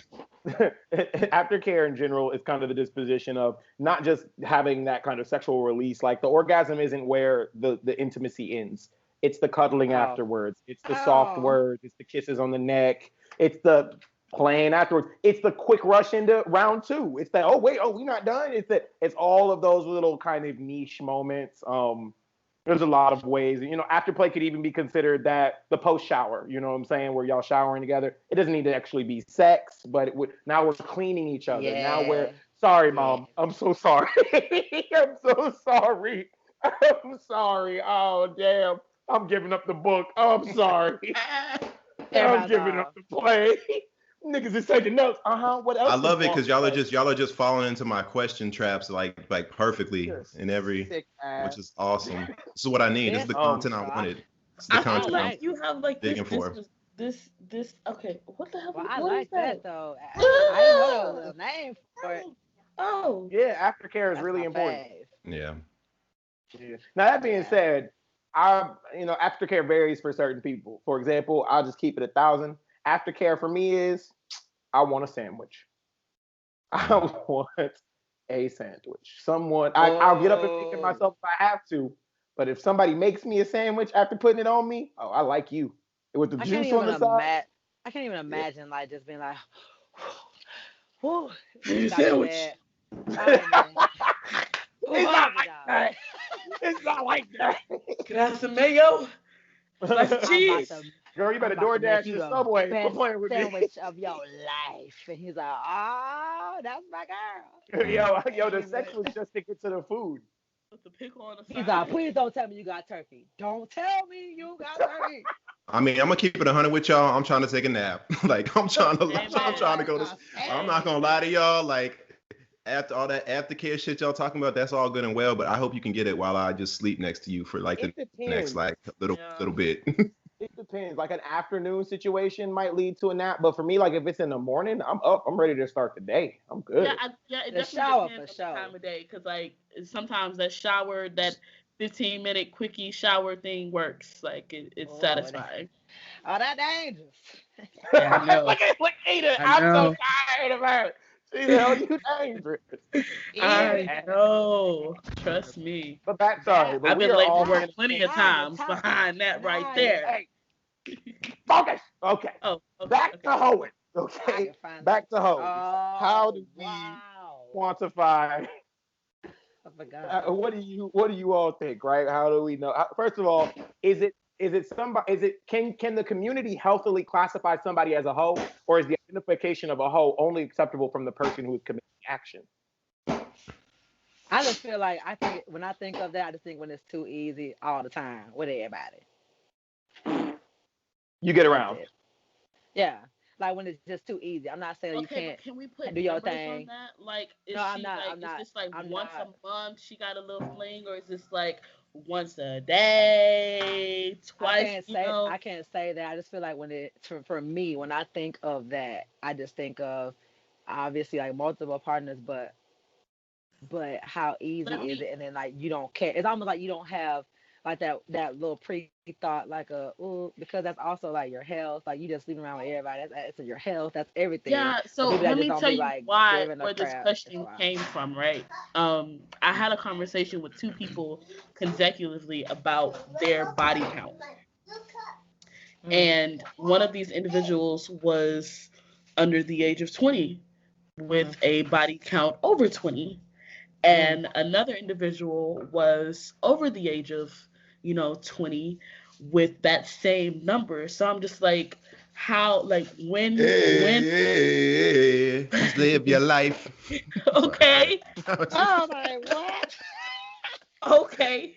aftercare in general is kind of the disposition of not just having that kind of sexual release. Like the orgasm isn't where the intimacy ends. It's the cuddling afterwards. It's the soft words. It's the kisses on the neck. It's the playing afterwards. It's the quick rush into round two. It's that, oh wait, oh, we're not done. It's all of those little kind of niche moments. There's a lot of ways. You know, afterplay could even be considered that the post shower, you know what I'm saying, where y'all showering together. It doesn't need to actually be sex, but it would, now we're cleaning each other. Yeah. Now we're sorry, mom. I'm so sorry. I'm so sorry. I'm sorry. Oh damn. I'm giving up the book. I'm sorry. I'm giving up the play. Niggas is taking notes. What else? I love it because y'all are just falling into my question traps like perfectly in every, which is awesome. This is what I need. This is the content I wanted. It's the content I'm you have like digging for. This. Okay, what the hell? Well, what I like is that though. I didn't know there was a name for it. Oh. Yeah, aftercare is really important. Yeah. Now that being said, aftercare varies for certain people. For example, I'll just keep it 1,000. Aftercare for me is I want a sandwich. I want a sandwich. I'll get up and make it myself if I have to. But if somebody makes me a sandwich after putting it on me, oh, I like you. With the juice on the side. I can't even imagine like just being like, whoo, sandwich. It's not like that. It's not like that. Can I have some mayo? Slice of cheese. Girl, you better DoorDash your Subway. Best playing with sandwich of your life. And he's like, oh, that's my girl. Yo, the sex was just to get to the food. With the pickle on the side. He's like, please don't tell me you got turkey. Don't tell me you got turkey. I mean, I'm gonna keep it 100 with y'all. I'm trying to take a nap. Like I'm trying to go to. I'm not gonna lie to y'all. Like after all that aftercare shit y'all talking about, that's all good and well. But I hope you can get it while I just sleep next to you for like the next like little bit. It depends. Like an afternoon situation might lead to a nap, but for me, like if it's in the morning, I'm up. I'm ready to start the day. I'm good. It definitely shower depends for on sure. the time of day, because like sometimes that 15-minute quickie shower thing works. Like it's satisfying. That dangerous. Yeah, I know. Look at Lakeita. I'm so tired of her. She's you dangerous. I know. Trust me. But I've been late for work plenty of times behind that right there. Hey. Focus. Okay. Back to hoeing. Okay. Back to hoeing. How do we quantify? I forgot. What do you all think? Right? How do we know? First of all, can the community healthily classify somebody as a hoe, or is the identification of a hoe only acceptable from the person who is committing the action? I just feel like when I think of that, I just think when it's too easy all the time with everybody. You get around. Yeah. Like when it's just too easy. I'm not saying you can't can we put do your thing. On that? Like, I'm not. Is this like once a month she got a little fling, or is this like once a day, twice? I can't say that. I just feel like for me, when I think of that, I just think of obviously like multiple partners, but how easy is it? And then like you don't care. It's almost like you don't have like that little pre-thought, like because that's also like your health. Like you just sleeping around with everybody. That's your health. That's everything. Yeah. So let me tell you where this question came from. Right. I had a conversation with two people consecutively about their body count, and one of these individuals was under the age of 20 with a body count over 20. And another individual was over the age of, 20 with that same number. So I'm just like, how, like, when? Just live your life. Okay. Oh my what? Okay.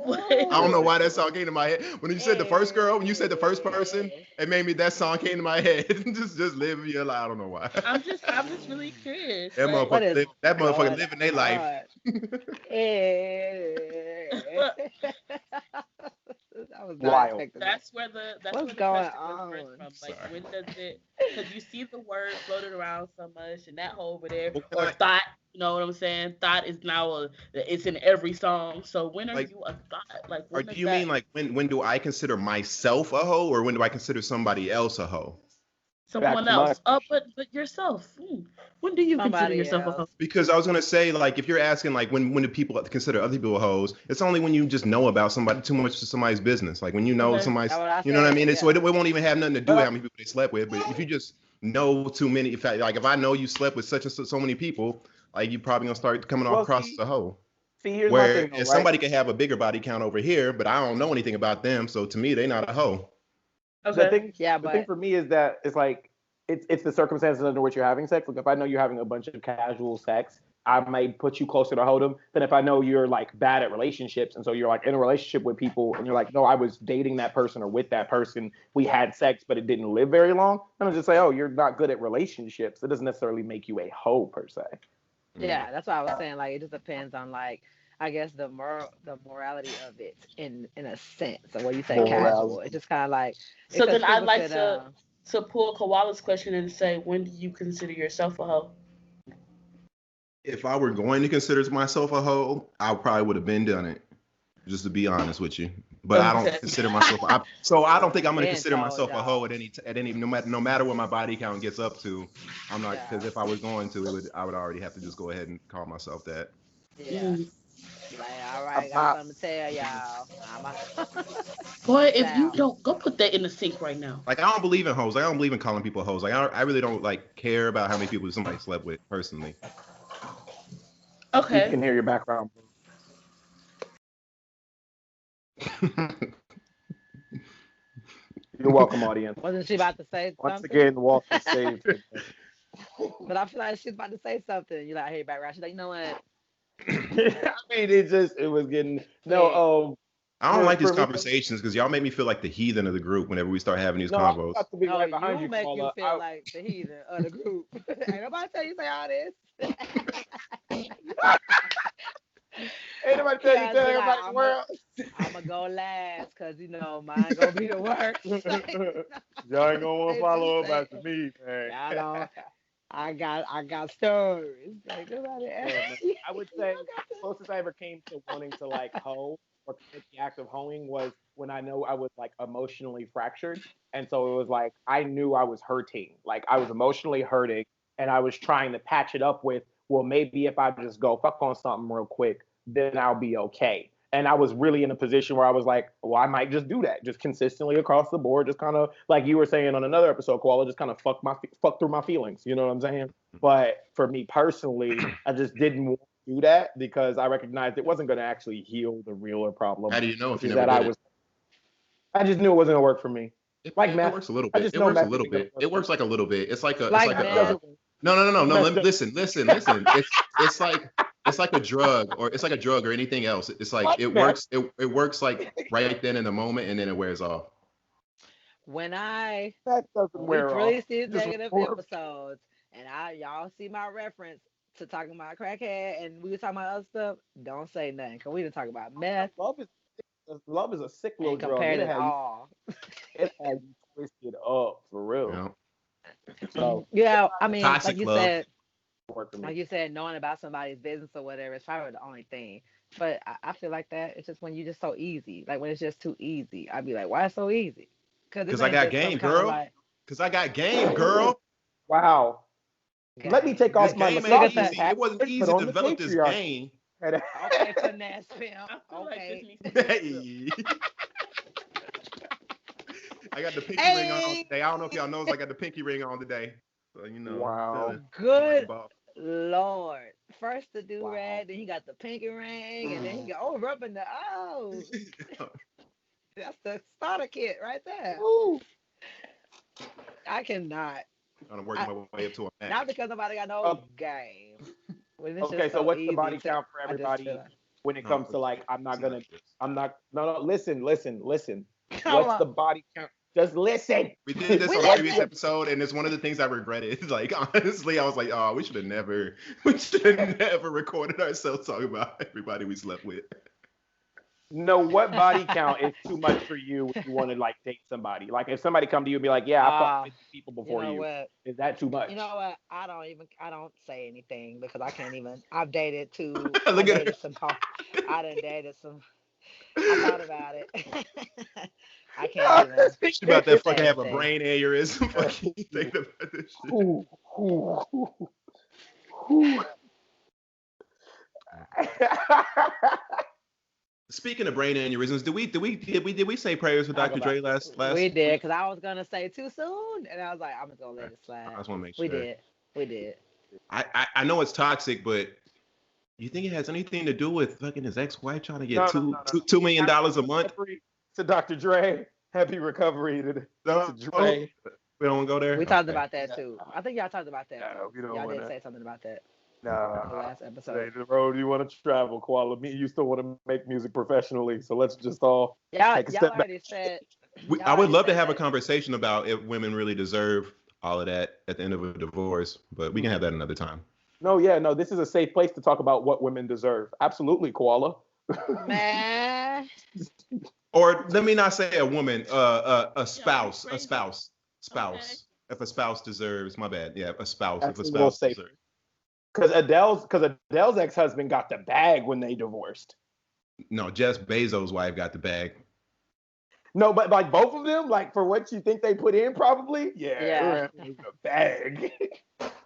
I don't know why that song came to my head. When you said the first girl, when you said the first person, it made me that song came to my head. just live your life. I don't know why. I'm just really curious. That motherfucker living their life. That was wild. That's where the question comes from. Like, when does it? Because you see the word floated around so much, and that whole over there, or thought. You know what I'm saying? Thought is now it's in every song. So when are you a thought? Like, or do you mean like when do I consider myself a hoe, or when do I consider somebody else a hoe? Someone else. But yourself. When do you consider yourself a hoe? Because I was gonna say, like, if you're asking like when do people consider other people hoes, it's only when you just know about somebody too much to somebody's business. Like when you know somebody's, you know what I mean? Yeah. So it won't even have nothing to do with how many people they slept with. But if you just know too many, if I know you slept with such and so many people, like you probably gonna start coming across as a hoe. See, here's my thing, if somebody could have a bigger body count over here, but I don't know anything about them, so to me, they're not a hoe. Okay. The thing for me is that it's like it's the circumstances under which you're having sex. Like if I know you're having a bunch of casual sex, I might put you closer to hoe them than if I know you're like bad at relationships, and so you're like in a relationship with people, and you're like, no, I was dating that person or with that person, we had sex, but it didn't live very long. I'm gonna just say, oh, you're not good at relationships. It doesn't necessarily make you a hoe per se. Yeah, that's what I was saying. Like, it just depends on, like, I guess the morality of it in a sense. So when you say casual, it's just kind of like. So then I'd like to pull Koala's question and say, when do you consider yourself a hoe? If I were going to consider myself a hoe, I probably would have been done it. Just to be honest with you, but I don't consider myself. I don't think I'm going to consider myself a hoe at any no matter what my body count gets up to. I'm not, because if I was going to, I would already have to just go ahead and call myself that. Yeah. Like, all right, got something to tell y'all. Boy, if you don't, go put that in the sink right now. Like, I don't believe in hoes. Like, I don't believe in calling people hoes. Like, I really don't like care about how many people somebody slept with personally. Okay. You can hear your background. You're welcome, audience. Wasn't she about to say something? Once again, Walter saved it. But I feel like she's about to say something. You like, hey, background. She's like, you know what? I mean, it was getting I don't like these conversations because y'all make me feel like the heathen of the group whenever we start having these convos. You make you feel like the heathen of the group. Ain't nobody tell you say all this. Ain't nobody tell you tell everybody in the world. I'm gonna go last because mine gonna be the worst. Y'all ain't gonna want to follow up after me, man. Y'all know, I got stories. Like, I would say the closest I ever came to wanting to like hoe or commit the act of hoeing was when I know I was like emotionally fractured, and so it was like I knew I was hurting, like I was emotionally hurting, and I was trying to patch it up with, well, maybe if I just go fuck on something real quick, then I'll be okay. And I was really in a position where I was like, well, I might just do that, just consistently across the board, just kind of like you were saying on another episode, Koala, just kind of fuck through my feelings. You know what I'm saying? But for me personally, I just didn't want to do that because I recognized it wasn't going to actually heal the realer problem. How do you know if you never did it? I just knew it wasn't going to work for me. It works a little bit. It works a little bit. It works like a little bit. It's like a. No. Listen. It's like a drug, or it's like a drug or anything else. It's like it works. It works like right then in the moment, and then it wears off. When we wear release these negative episodes, and y'all see my reference to talking about crackhead, and we were talking about other stuff, don't say nothing, because we didn't talk about meth. Love is a sick little drug. Compared to all. It had you twisted up for real. Yeah. So yeah, I mean, toxic love. Like you said, knowing about somebody's business or whatever is probably the only thing. But I feel like that it's just when you're just so easy. Like when it's just too easy, I'd be like, why it's so easy? Because I got game, girl. Because I got game, girl. Wow. Okay. Let me take off my massage. It wasn't easy to develop this game. Okay, finesse film. Okay. Hey. I got the pinky ring on today. I don't know if y'all knows I got the pinky ring on today. So, Wow. Good Lord. First the do-rag, then he got the pinky ring, and then he got rubbing the That's the starter kit right there. Ooh. I cannot. I'm working my way up to a max. Not because nobody got no game. Okay, so what's the body count for everybody when it comes to like, listen. Come What's the body count? Just listen. We did this on a previous episode, and it's one of the things I regretted. Like, honestly, I was like, oh, we should have never recorded ourselves talking about everybody we slept with. No, what body count is too much for you when you want to like date somebody? Like if somebody come to you and be like, yeah, I fucked 50 people before you. Is that too much? You know what? I don't say anything because I can't even. I've dated two. I done dated some. I thought about it. I can't even. Think about that fucking have a brain aneurysm. Fucking think about this shit. Speaking of brain aneurysms, did we say prayers for Dr. Dre last? We did, because I was gonna say too soon, and I was like, I'm just gonna let it slide. I just want to make sure. We did. I know it's toxic, but you think it has anything to do with fucking his ex-wife trying to get $2 million a month? To Dr. Dre, happy recovery to Dre. We don't go there. We talked about that too. I think y'all talked about that. No, we don't. Y'all did say something about that. No, the last episode. The road you want to travel, Koala. Me, you still want to make music professionally, so let's just all take a step back. I would love to have a conversation about if women really deserve all of that at the end of a divorce, but we can have that another time. No, this is a safe place to talk about what women deserve. Absolutely, Koala. Man. Or let me not say a woman, a spouse, Okay. If a spouse deserves, my bad. Yeah, a spouse. That's if a spouse deserves. Because Adele's ex-husband got the bag when they divorced. No, Jeff Bezos' wife got the bag. No, but like both of them, like for what you think they put in, probably. Yeah. The bag.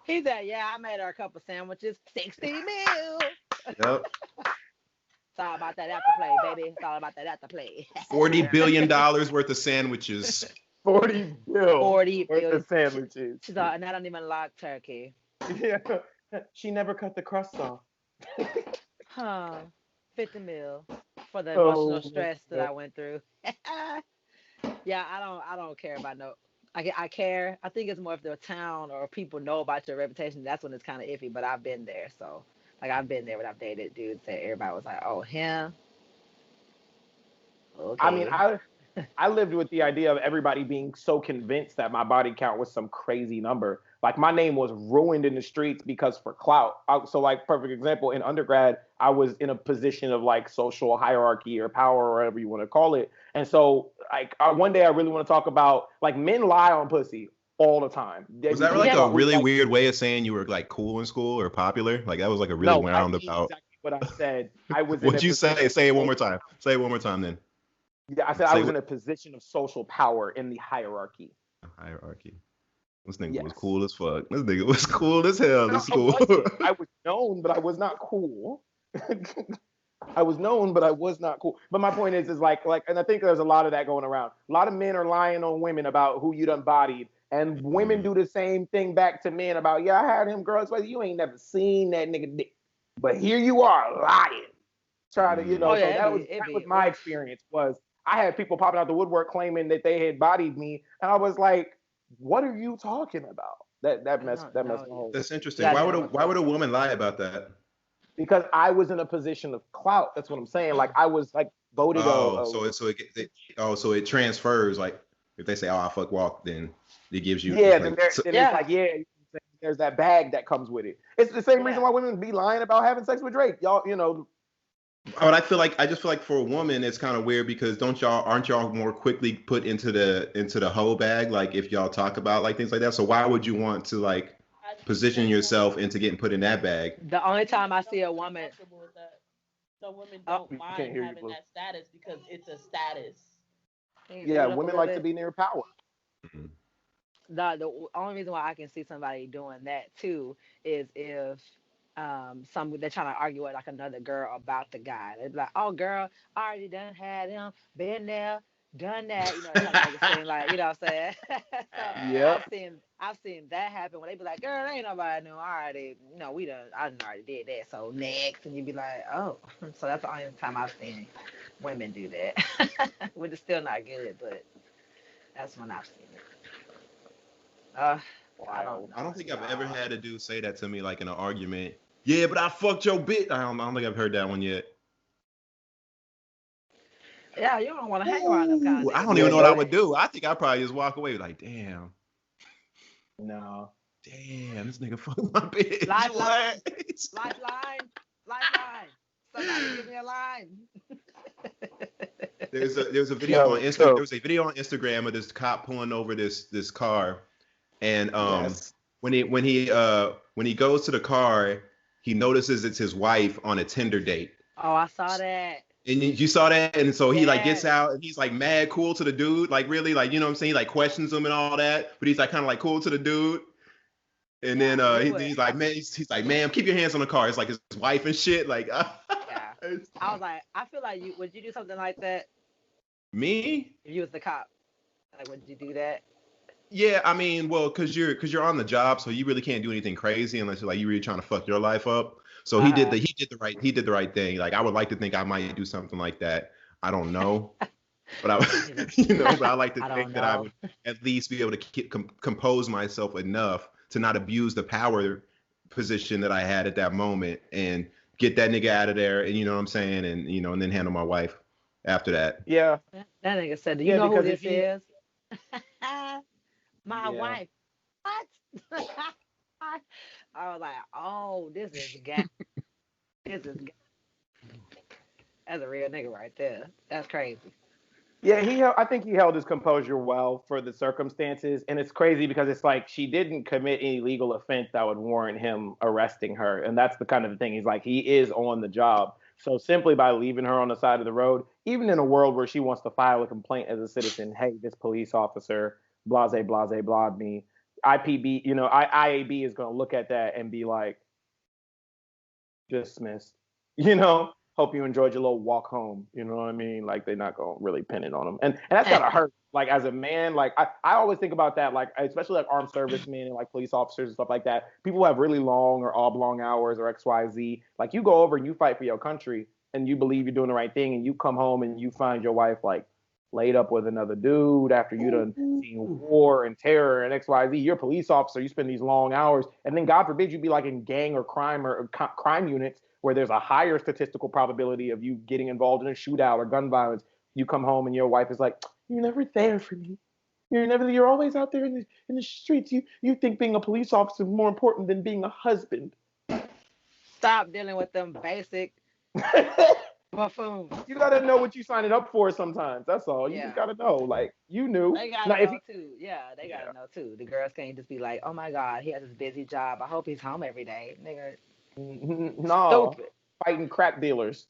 He said, "Yeah, I made her a couple sandwiches, 60 mil." Yep. It's all about that afterplay, baby. It's all about that afterplay. $40 billion worth of sandwiches. 40 billion. 40 worth billion of sandwiches. She's all, and I don't even like turkey. Yeah. She never cut the crust off. 50 mil for the emotional stress that I went through. Yeah, I don't care about no. I care. I think it's more if the town or people know about your reputation. That's when it's kind of iffy. But I've been there, so like I've been there when I've dated dudes that everybody was like, "Oh, him." Okay. I mean, I lived with the idea of everybody being so convinced that my body count was some crazy number. Like my name was ruined in the streets because for clout. So like perfect example, in undergrad, I was in a position of like social hierarchy or power or whatever you want to call it. And so like one day I really want to talk about like men lie on pussy all the time. Was that like a really weird way of saying you were like cool in school or popular? Like that was like a really roundabout. Exactly what I said. I was. What'd you say? Say it one more time. Say it one more time then. Yeah, I said I was in a position of social power in the hierarchy. Hierarchy. This nigga was cool as fuck. This nigga was cool as hell in school. I was known, but I was not cool. I was known, but I was not cool. But my point is like, and I think there's a lot of that going around. A lot of men are lying on women about who you done bodied, and women do the same thing back to men about, yeah, I had him, girls, but you ain't never seen that nigga dick. But here you are lying. Trying to, that was my experience. Was I had people popping out the woodwork claiming that they had bodied me, and I was like, what are you talking about? That messed my whole. That's interesting. Why would a woman lie about that? Because I was in a position of clout. That's what I'm saying. Like I was like voted. So it transfers. Like if they say, "Oh, I fuck walk," then it gives you. Yeah. Then it's like there's that bag that comes with it. It's the same reason why women be lying about having sex with Drake. Y'all, But I just feel like for a woman it's kind of weird because aren't y'all more quickly put into the hoe bag, like if y'all talk about like things like that? So why would you want to like position yourself into getting put in that bag? The only time I see a woman, so women don't mind having that status because it's a status. Yeah, women like to be near power. Mm-hmm. The only reason why I can see somebody doing that too is if they're trying to argue with like another girl about the guy. They'd be like, "Oh, girl, I already done had him, been there, done that." Trying to make it seem like, what I'm saying? Yeah. I've seen that happen when they be like, "Girl, ain't nobody knew. I already did that. So next," and you be like, "Oh." So that's the only time I've seen women do that, which is still not good, but that's when I've seen it. I don't think I've ever had a dude say that to me like in an argument. Yeah, but I fucked your bitch. I don't think I've heard that one yet. Yeah, you don't want to hang around them kind of I niggas. don't even know what I would do. I think I'd probably just walk away like, damn. No. Damn, this nigga fucked my bitch. Lifeline. Somebody give me a line. There's a video on Instagram. There was a video on Instagram of this cop pulling over this car, and when he goes to the car, he notices it's his wife on a Tinder date. Oh, I saw that. And you saw that, and so he like gets out, and he's like mad cool to the dude, like really, like you know what I'm saying, he, like questions him and all that, but he's like kind of like cool to the dude. And then he's like, man, he's like, ma'am, keep your hands on the car. It's like his wife and shit. Like, yeah. I was like, I feel like would you do something like that? Me? If you was the cop, like, would you do that? Yeah, I mean, well, cause you're on the job, so you really can't do anything crazy unless you're like you really trying to fuck your life up. So he did the right thing. Like I would like to think I might do something like that. I don't know, but I but I like to think that I would at least be able to compose myself enough to not abuse the power position that I had at that moment and get that nigga out of there, and you know what I'm saying, and and then handle my wife after that. Yeah. That nigga said, do you know who this is? My wife. What? I was like, oh, this is gay. That's a real nigga right there. That's crazy. Yeah, I think he held his composure well for the circumstances, and it's crazy because it's like she didn't commit any legal offense that would warrant him arresting her, and that's the kind of thing. He's like, he is on the job, so simply by leaving her on the side of the road, even in a world where she wants to file a complaint as a citizen, hey, this police officer, blase, blase, blah me, IPB, IAB is going to look at that and be like, dismissed, hope you enjoyed your little walk home. You know what I mean? Like, they're not going to really pin it on them. And that's got to hurt. Like, as a man, like, I always think about that, like, especially like armed servicemen and like police officers and stuff like that. People who have really long or oblong hours or XYZ. Like, you go over and you fight for your country and you believe you're doing the right thing, and you come home and you find your wife, like, laid up with another dude after you done seen war and terror and XYZ. You're a police officer. You spend these long hours. And then, God forbid, you be like in gang or crime units where there's a higher statistical probability of you getting involved in a shootout or gun violence. You come home and your wife is like, you're never there for me. You're always out there in the streets. You think being a police officer is more important than being a husband. Stop dealing with them basic buffoons. You gotta know what you signing up for sometimes. That's all. You just gotta know. Like, you knew. They gotta know too. Yeah, they gotta know too. The girls can't just be like, oh my God, he has this busy job. I hope he's home every day. Nigga. No. Stupid. Fighting crack dealers.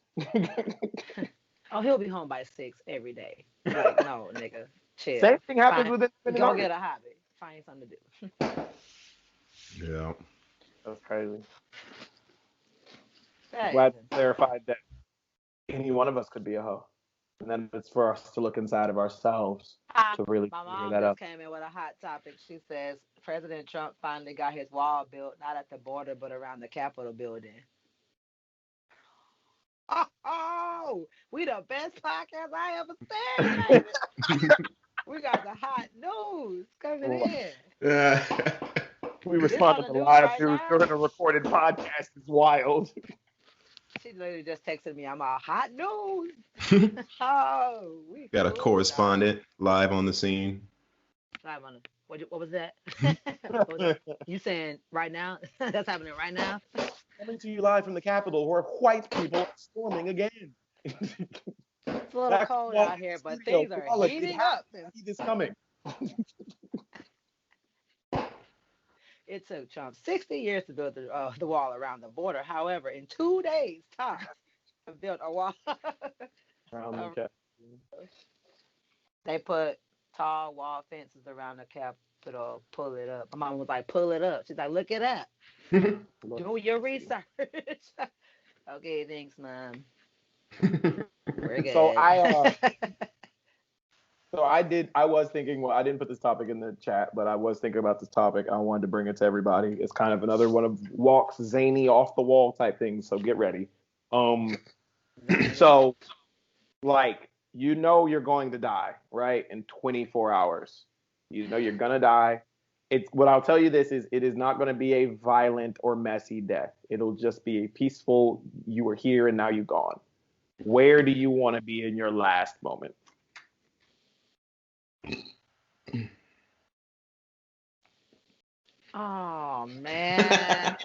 Oh, he'll be home by 6 every day. Like, no, nigga. Chill. Same thing happens with it. Go get a hobby. Find something to do. Yeah. That's crazy. Glad you clarified that any one of us could be a hoe. And then it's for us to look inside of ourselves to really My mom that just came in with a hot topic. She says President Trump finally got his wall built, not at the border, but around the Capitol building. Oh, we the best podcast I ever seen. We got the hot news coming in. We responded to live news during a recorded podcast. It's wild. She literally just texted me, I'm all hot news. We got a correspondent live on the scene. Live on the, what was that? You saying right now? That's happening right now? Coming to you live from the Capitol, where white people are storming again. It's a little cold out here, but things are heating up. See this coming. It took Trump 60 years to build the wall around the border. However, in 2 days' time, built a wall. They put tall wall fences around the Capitol. Pull it up. My mom was like, pull it up. She's like, look it up. Do your research. Okay, thanks, Mom. We're good. So I was thinking, well, I didn't put this topic in the chat, but I was thinking about this topic. I wanted to bring it to everybody. It's kind of another one of Walk's zany off the wall type things. So get ready. So like, you're going to die, right? In 24 hours, you're going to die. What I'll tell you this is, it is not going to be a violent or messy death. It'll just be a peaceful, you were here and now you're gone. Where do you want to be in your last moment? Oh man.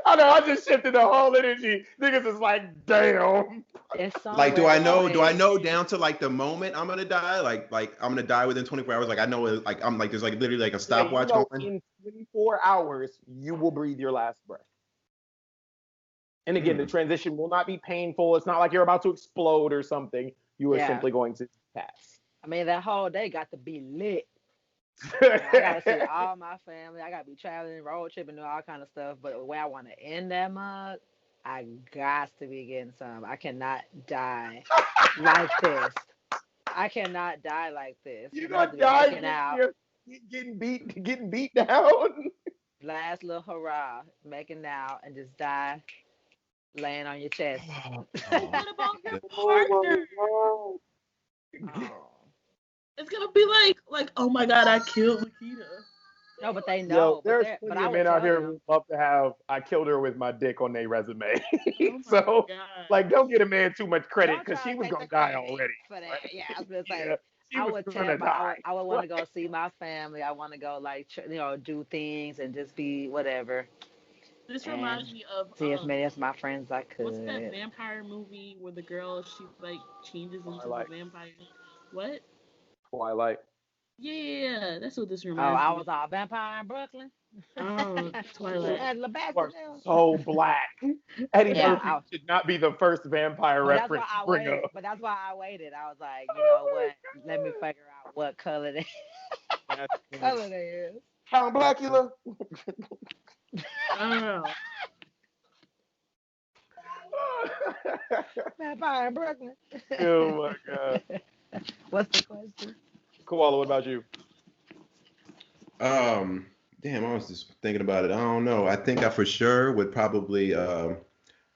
I know. I just shifted the whole energy. Niggas is like, damn. It's Like, do somewhere I know? Do I like know down to like the moment I'm gonna die? Like I'm gonna die within 24 hours. Like I know. Like I'm like there's like literally like a Yeah, you stopwatch know, going. in 24 hours, you will breathe your last breath. And again, the transition will not be painful. It's not like you're about to explode or something. You are simply going to pass. I mean, that whole day got to be lit. I gotta see all my family. I gotta be traveling, road tripping, and all kind of stuff. But the way I want to end that mug, I got to be getting some. I cannot die like this. I cannot die like this. You're And I have gonna to be die making out. getting beat down. Last little hurrah, making out, and just die laying on your chest. What about your partner? Oh. It's gonna be like, oh my god, I killed Lakeita. No, but they Yo, know. there's But plenty I of would men out tell here them. who love to have "I killed her with my dick" on their resume. Oh So, God. like, don't get a man too much credit Don't because try she to was take gonna the die credit already. for that. Right? Yeah, I was gonna say. Yeah, she I was would gonna tell. die. I would want to go see my family. I want to go like do things and just be whatever. This And reminds me of see as many as my friends I what's that could. vampire movie where the girl she like changes into the Twilight. vampire? What? Twilight. Yeah, that's what this Oh, reminds I me was all vampire in Brooklyn. of. Oh, Twilight. And You are LaBassett. so black. Eddie Yeah, Murphy should not be the first vampire but that's why reference to I bring waited. up. But that's why I waited. I was like, you know what? Let me figure out what color they That's color they is. Count Blackula. I don't know. Vampire in Brooklyn. Oh my god. What's the question? Koala, what about you? Damn, I was just thinking about it. I don't know. I think I for sure would probably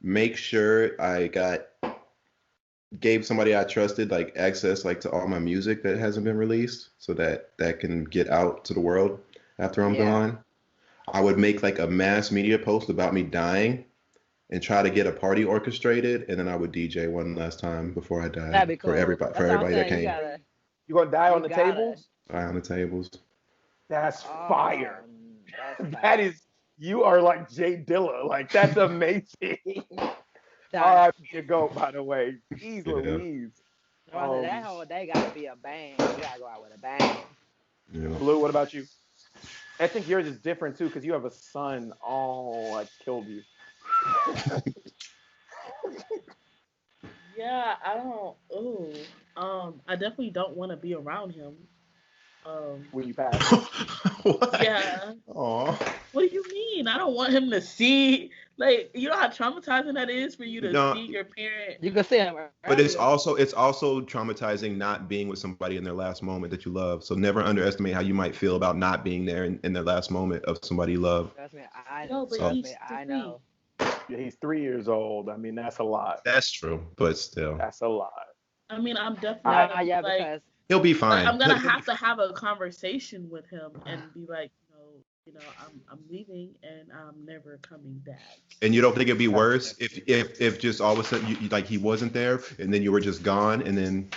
make sure I gave somebody I trusted like access like to all my music that hasn't been released so that that can get out to the world after I'm gone. I would make like a mass media post about me dying and try to get a party orchestrated, and then I would DJ one last time before I That'd died be cool. for That's what I'm everybody that saying. came. You gonna die on You the gotta. tables? Die on the tables. That's Oh, fire. that's That fire. is, you are like Jay Dilla. Like, that's amazing. All That's right, you go, by the way. Jeez Yeah. Louise. that whole day gotta be a bang. You gotta go out with a bang. Yeah. Blue, what about you? I think yours is different too because you have a son. Oh, I killed you. Yeah, I don't. Ooh. I definitely don't want to be around him. When you pass. What? Yeah. Aw. What do you mean? I don't want him to see. Like, you know how traumatizing that is for you to No, see your parent. You can see him but earlier. it's also traumatizing not being with somebody in their last moment that you love. So never underestimate how you might feel about not being there in their last moment of somebody you love. Trust me, No, but So he's I 3. know. Yeah, he's 3 years old. I mean, that's a lot. that's true, but still, That's a lot. I mean, I'm definitely Nah, gonna be yeah, like, because he'll be fine. I'm gonna He'll be have to have a conversation with him and be like, I'm leaving and I'm never coming back. And you don't think it'd be worse if just all of a sudden like he wasn't there and then you were just gone and then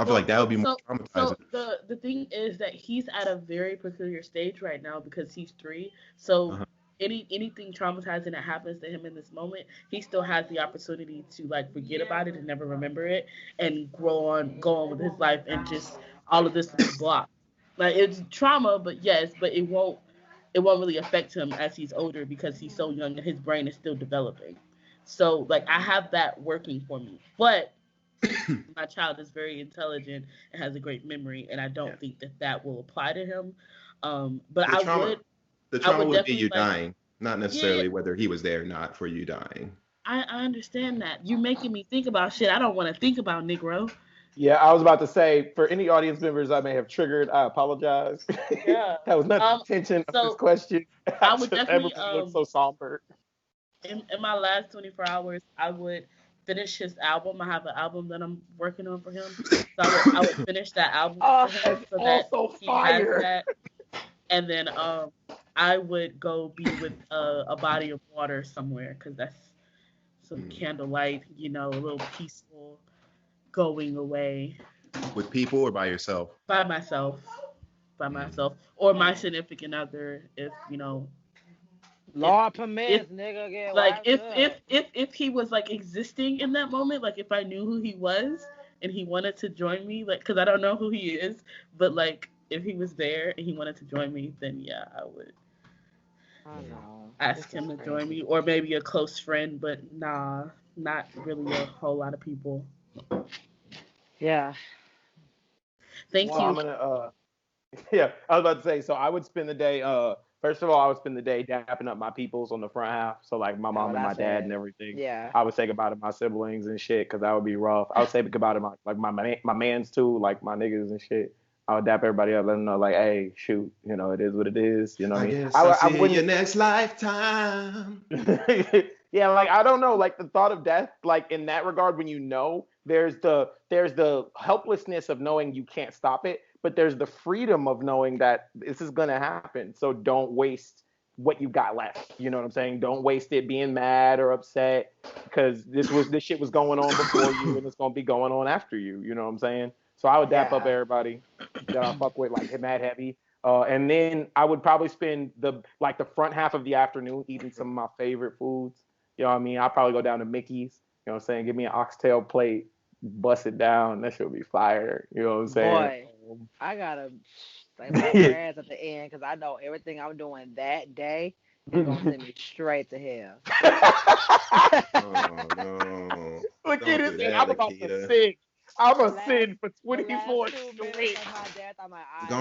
I feel like that would be more traumatizing. So the thing is that he's at a very peculiar stage right now because he's 3. So anything traumatizing that happens to him in this moment, he still has the opportunity to like forget about it and never remember it and go on with his life and just all of this will be blocked. Like it's trauma, but yes, but it won't really affect him as he's older because he's so young and his brain is still developing. So like I have that working for me. But my child is very intelligent and has a great memory, and I don't think that will apply to him. But The trauma, the I trauma would would be definitely you like, dying, not yeah, necessarily whether he was there or not for you dying. I understand that. You're making me think about shit I don't want to think about, Negro. Yeah, I was about to say, for any audience members I may have triggered, I apologize. Yeah. That was not the intention of this So question. I would definitely Everybody looks so somber. in my last 24 hours, I would finish his album. I have an album that I'm working on for him. So I would finish that album oh, for him That's so that also he has fire. that. And then I would go be with a body of water somewhere because that's some candlelight, a little peaceful going away. With people or by yourself? By myself. Or my significant other, if Lord permits, nigga, get like wiped if he was like existing in that moment, like if I knew who he was and he wanted to join me, like because I don't know who he is, but like if he was there and he wanted to join me, then yeah, I would ask him to join me, or maybe a close friend, but nah, not really a whole lot of people. Yeah. Thank you. I'm gonna yeah, I was about to say, so I would spend the day first of all, I would spend the day dapping up my peoples on the front half. So like my mom and my dad and everything. Yeah. I would say goodbye to my siblings and shit because that would be rough. I would say goodbye to my mans too, like my niggas and shit. I would dap everybody up, let them know like, hey, shoot, it is what it is. You know what I mean? I'll see you in your next lifetime. Yeah, like I don't know, like the thought of death, like in that regard, when there's the helplessness of knowing you can't stop it, but there's the freedom of knowing that this is gonna happen. So don't waste what you got left. You know what I'm saying? Don't waste it being mad or upset because this shit was going on before you and it's gonna be going on after you. You know what I'm saying? So I would dap up everybody that I fuck with, like mad heavy. And then I would probably spend the front half of the afternoon eating some of my favorite foods. You know what I mean? I'll probably go down to Mickey's. You know what I'm saying? Give me an oxtail plate, bust it down. That shit would be fire. You know what I'm saying? Boy, I gotta say my prayers at the end because I know everything I'm doing that day is gonna send me straight to hell. Oh no! Look at this. I'm about to sin. I'm a sin for 24 straight. Go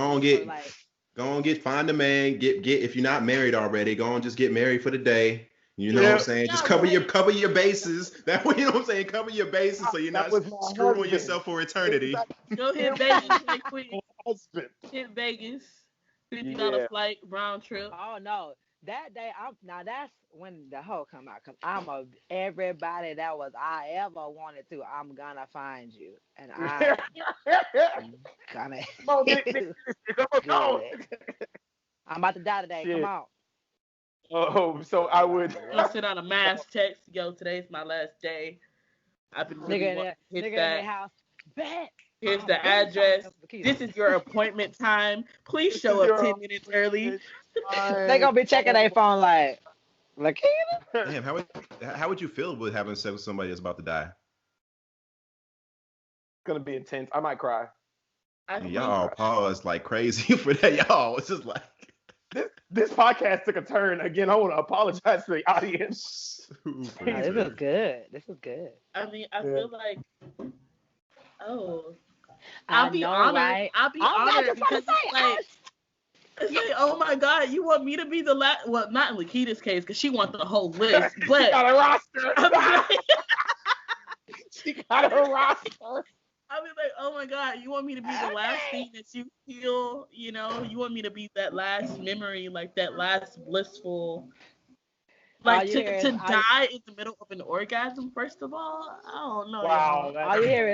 on, find a man. Get if you're not married already, go on, just get married for the day. You know what I'm saying? Just cover your bases. That way, you know what I'm saying? Cover your bases so you're not screwing yourself for eternity. Go hit Vegas right quick. Hit Vegas. $50 flight, round trip. Oh no. That day, that's when the hoe come out. Cause everybody that was I ever wanted to, I'm gonna find you, and I'm gonna. I'm about to die today. Shit. Come on. Oh, so I would. I'll send out a mass text. Yo, today's my last day. I've been really wanting to hit that. In the house. Bet. Here's the address. This is your appointment time. Please show up 10 minutes early. They gonna be checking their phone like, Lakeita? Damn, how would you feel with having sex with somebody that's about to die? It's gonna be intense. I might cry. Y'all pause like crazy for that. Y'all, it's just like this podcast took a turn again. I want to apologize to the audience. This is good. I mean, I feel like, I'll be honored. Right? I'll be honored because it's like, oh my God, you want me to be the last? Well, not in Lakeita's case because she wants the whole list, but she got a roster. She got a roster. I was like, oh my God, you want me to be the last thing that you feel, you want me to be that last memory, like that last blissful, like to die in the middle of an orgasm, first of all? I don't know. Wow.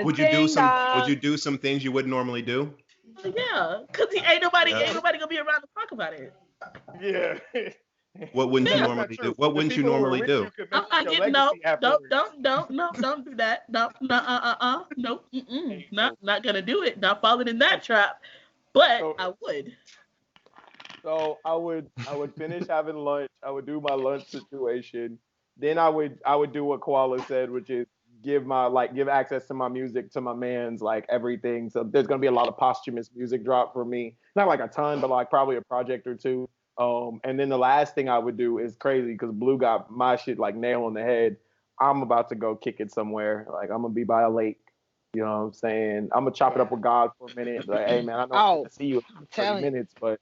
Would you do some things you wouldn't normally do? Yeah, because ain't nobody gonna be around to talk about it. Yeah. What wouldn't you normally do? What wouldn't you normally do? I'm not getting don't do that. Nope, not gonna do it. Not falling in that trap. But I would. So I would finish having lunch. I would do my lunch situation. Then I would do what Koala said, which is give access to my music to my man's, like everything. So there's gonna be a lot of posthumous music drop for me. Not like a ton, but like probably a project or two. And then the last thing I would do is crazy because Blue got my shit like nail on the head. I'm about to go kick it somewhere. Like I'm gonna be by a lake. You know what I'm saying? I'm gonna chop it up with God for a minute. Like, hey man, I know I'm gonna see you in 30 minutes, but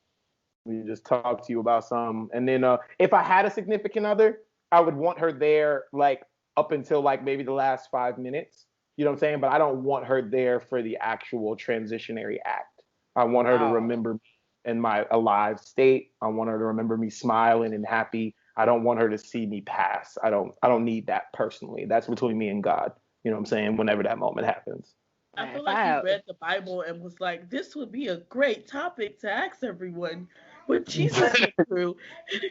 we just talk to you about something. And then if I had a significant other, I would want her there like up until like maybe the last 5 minutes. You know what I'm saying? But I don't want her there for the actual transitionary act. I want her to remember me in my alive state. I want her to remember me smiling and happy. I don't want her to see me pass. I don't need that personally. That's between me and God. You know what I'm saying? Whenever that moment happens. I feel like you read the Bible and was like, this would be a great topic to ask everyone. What Jesus went through.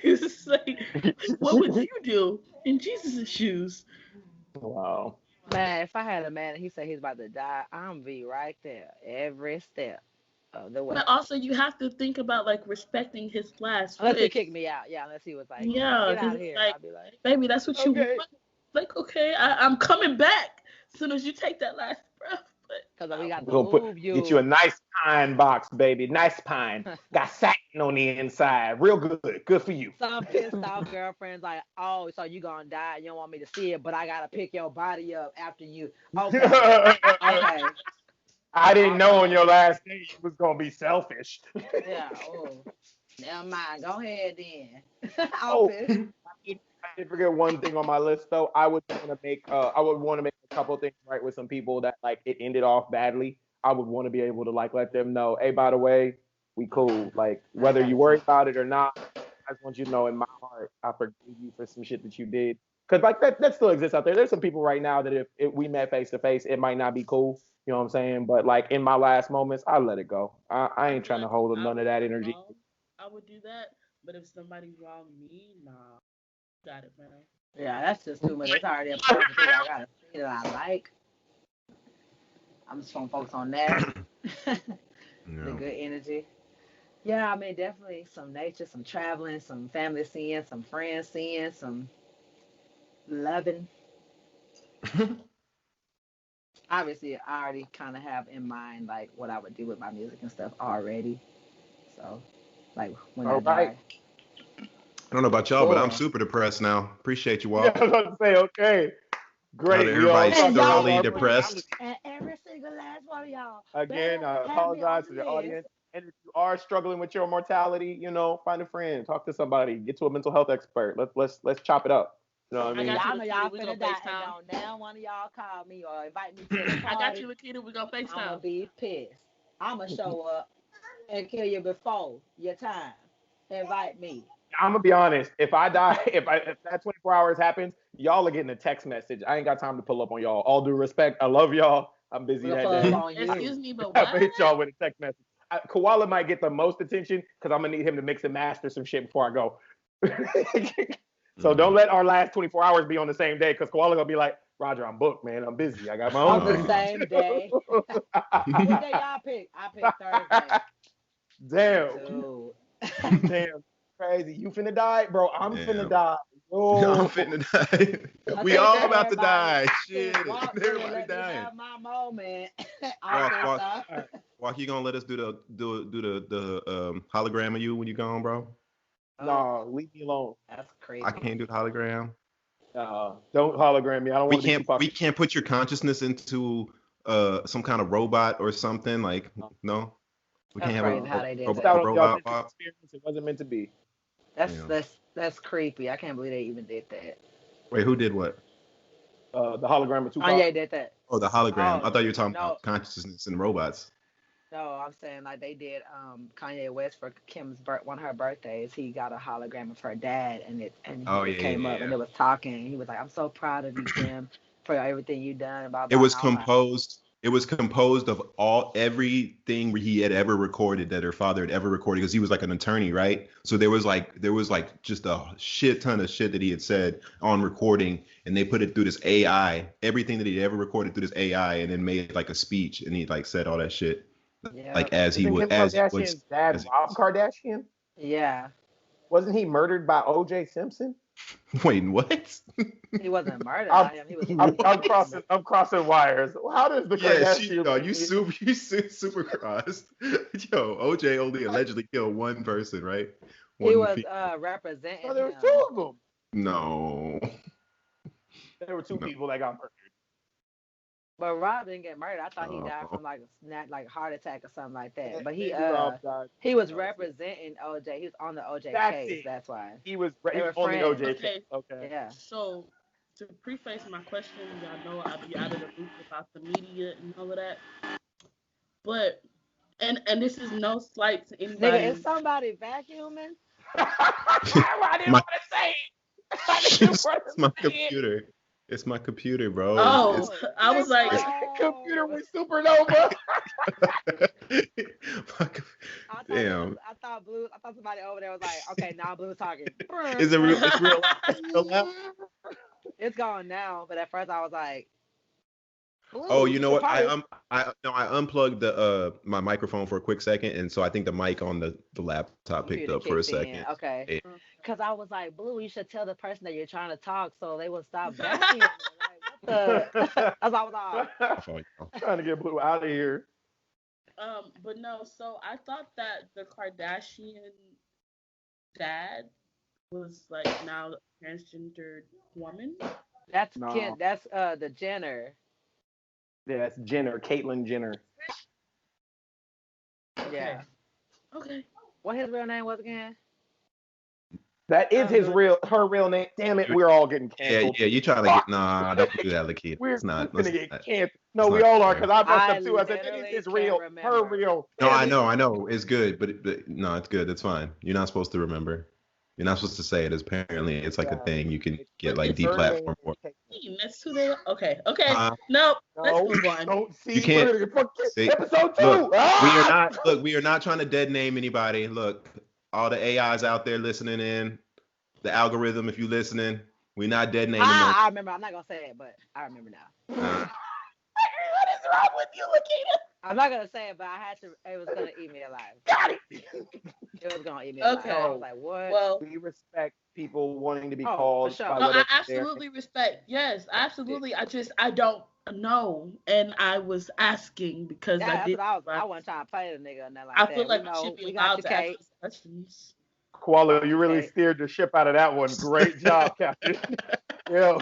He was like, what would you do in Jesus' shoes? Wow. Man, if I had a man and he said he's about to die, I'm be right there every step of the way. But also, you have to think about like respecting his last Unless he wish. kicked me out. Yeah, unless he was like, Yeah, get out because of it's here. like, I'll be like, baby, that's what you okay. want. Like, okay, I'm coming back as soon as you take that last breath. But Because we got We're to gonna move get you a you. nice pine box, baby. Nice pine. Got satin on the inside. Real good. Good for you. Some pissed off girlfriends like, oh, so you gonna die? You don't want me to see it, but I gotta pick your body up after you. Okay, okay, I didn't all know on right, your last day you was gonna be selfish. yeah. Oh, never mind. Go ahead then. I'll Oh, piss. I did forget one thing on my list though. I would want to make a couple things right with some people that like it ended off badly. I would want to be able to like let them know, hey, by the way, we cool. Like I whether got you it. worry about it or not, I just want you to know in my heart, I forgive you for some shit that you did. Cause like that still exists out there. There's some people right now that if we met face to face, it might not be cool. You know what I'm saying? But like in my last moments, I let it go. I I ain't feel trying to like if hold I none of was that energy. wrong, I would do that. But if somebody wronged me, nah, got it, man. Yeah, that's just too much. It's already a part of the people I gotta see that I like. I'm just gonna focus on that. The No. good energy. Yeah, I mean, definitely some nature, some traveling, some family seeing, some friends seeing, some loving. Obviously, I already kind of have in mind like what I would do with my music and stuff already. So, like when I All right. die. I don't know about y'all, but I'm Cool. super depressed now. Appreciate you, Yeah, I Walk. was about to say, okay, Now that great. We all everybody's talked And about thoroughly y'all, our depressed. and every single last one of y'all again. better I have me on apologize to the the list. audience. And if you are struggling with your mortality, find a friend, talk to somebody, get to a mental health expert. Let's chop it up. You know what I I And mean? got you, y'all know Lakeita. y'all We gonna finna die, and FaceTime. don't now one of y'all call me or invite me to the I got party. you, Lakeita. We gonna I'm gonna FaceTime. be pissed. I'm gonna show up and kill you before your time. Invite me. I'm gonna be honest. If I die, if that 24 hours happens, y'all are getting a text message. I ain't got time to pull up on y'all. All due respect, I love y'all. I'm busy We'll that pull up day. on you. Excuse me, but I'm what? gonna hit y'all with a text message. Koala might get the most attention because I'm gonna need him to mix and master some shit before I go. So don't Mm. let our last 24 hours be on the same day because Koala gonna be like, Roger, I'm booked, man. I'm busy. I got my own On the thing. same day. What day y'all pick? I pick Thursday. Damn, Dude. damn, crazy. You finna die, bro. I'm finna Damn. die. I'm Oh, fitting to die. We Okay, all so about to everybody, die. since Shit. Walk didn't Everybody let me dying. have my moment. I'll Walk, say walk, so. walk. You gonna let us do the hologram of you when you gone, bro? Oh, no, leave me alone. that's I creepy. can't do the hologram. Don't hologram me. I don't We want to be can't Tupac. we can't put your consciousness into some kind of robot or something like no. We can't That's have crazy No, how they did missed a out that. on the robot authentic walk. experience. It wasn't meant to be. That's Yeah. that's that's creepy. I can't believe they even did that. Wait, who did what? The hologram of Tupac. Kanye did that. Oh, the hologram. Oh I thought you were talking no, about consciousness and robots. no, I'm saying like they did Kanye West for one of her birthdays. He got a hologram of her dad, and Oh it yeah, came yeah, up and yeah. it was talking. He was like, "I'm so proud of you, Kim, for everything you done." Blah It blah. And was I was like, composed. It was composed of everything he had ever recorded that her father had ever recorded because he was like an attorney, right? So there was like just a shit ton of shit that he had said on recording, and they put it through this AI, everything that he ever recorded through this AI, and then made like a speech, and he like said all that shit, "Yeah, like as he Isn't would Kim as he was Kardashian's dad as he Rob was. Kardashian? yeah." Wasn't he murdered by O.J. Simpson? Wait, what? He wasn't murdered I'm, by him. He was I'm, allegedly I'm crossing. I'm crossing wires. How does the Yeah, she. Kardashians? No, you super crossed. Yo, OJ only allegedly killed one person, right? he One was female. No, representing there was two him. of them. No, There were two no. people that got murdered. But Rob didn't get murdered. I thought he died Oh, from like a like heart attack or something like that. But Maybe Rob died. he Who was knows? representing OJ. He was on the OJ That's case. it. That's why He they was were on the friends. OJ case. Okay, Okay. Yeah. so to preface my question, y'all know I'll be out of the loop about the media and all of that. But and this is no slight to Nigga, is anybody. somebody vacuuming? I didn't my want to say it. I didn't want it's to my say it. computer. It's my computer, bro. Oh, Oh. I was like, It's Computer Oh. with supernova. my com- damn. I thought somebody over there was like, okay, now Blue's talking. Is it real? It's real life. It's real life. It's gone now, but at first I was like, oh, you know what? I unplugged the my microphone for a quick second, and so I think the mic on the laptop picked up for a second. Okay. Because I was like, Blue, you should tell the person that you're trying to talk so they will stop bashing you. Like, what the? As I was trying to get Blue out of here. But no, so I thought that the Kardashian dad was like now a transgendered woman. That's that's the Jenner. Yeah, that's Jenner, Caitlyn Jenner. Yeah. Okay. What his real name was again? That is her real name. Damn it, we're all getting canceled. Yeah, you trying to get don't do that, Lakeita. We're gonna get canceled. No, we all are, because I messed up too. I said it is real. Her real. No, I know. It's good, but no, it's good. It's fine. You're not supposed to remember. You're not supposed to say it. Apparently, it's like a thing you can get like deplatformed for. That's who they. Okay. No, let's move on. Don't see. You can't. See, episode 2. Look, we are not trying to dead name anybody. Look, all the AIs out there listening in, the algorithm. If you listening, we're not dead naming. I remember. I'm not gonna say it, but I remember now. What is wrong with you, Lakeita? I'm not gonna say it, but I had to. It was gonna eat me alive. Got it. It was gonna eat me alive. I was like, what? Well, we respect people wanting to be called. For sure. No, I absolutely respect. Yes, absolutely. I don't know, and I was asking because I did. I wasn't trying to play the nigga or nothing like that. I feel like we should be allowed to ask questions. Koala, you really steered the ship out of that one. Great job, Captain. Yo.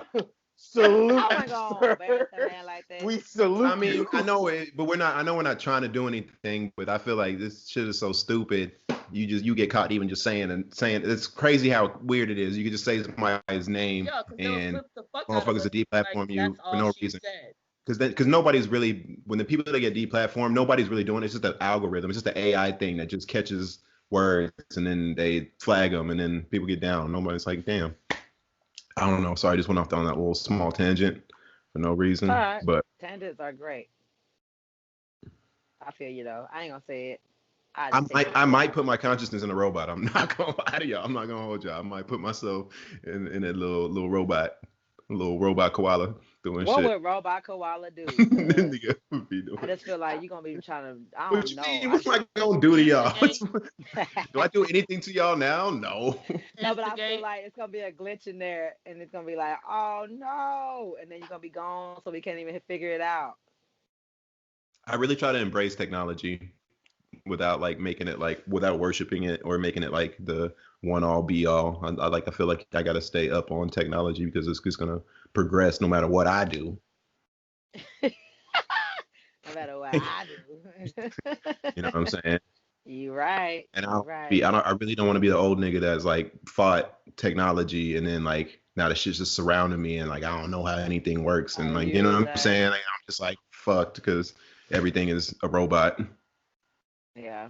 Salute. Like that. We salute. I mean, I know it, but I know we're not trying to do anything. But I feel like this shit is so stupid. You get caught even just saying. It's crazy how weird it is. You can just say somebody's name and motherfuckers to deplatform you for no reason. Because nobody's really, when the people that get deplatformed, nobody's really doing it. It's just an algorithm. It's just an AI thing that just catches words and then they flag them and then people get down. Nobody's like, damn. I don't know. Sorry, I just went off on that little small tangent for no reason. Right. But tangents are great. I feel you though. I ain't gonna say it. I might put my consciousness in a robot. I'm not gonna lie to y'all. I'm not gonna hold y'all. I might put myself in a little robot, koala doing what shit. What would robot koala do? I just feel like you're gonna be trying to. I don't know. What am I gonna do to y'all? Do I do anything to y'all now? No. No, but I feel like it's gonna be a glitch in there, and it's gonna be like, oh no, and then you're gonna be gone, so we can't even figure it out. I really try to embrace technology without like making it like without worshiping it or making it like the one all be all. I feel like I gotta stay up on technology because it's just gonna progress no matter what I do. No matter what I do. You know what I'm saying? You're right. And I really don't want to be the old nigga that's like fought technology and then like now the shit's just surrounding me and like I don't know how anything works and like you know what I'm saying? Like, I'm just like fucked because everything is a robot. Yeah.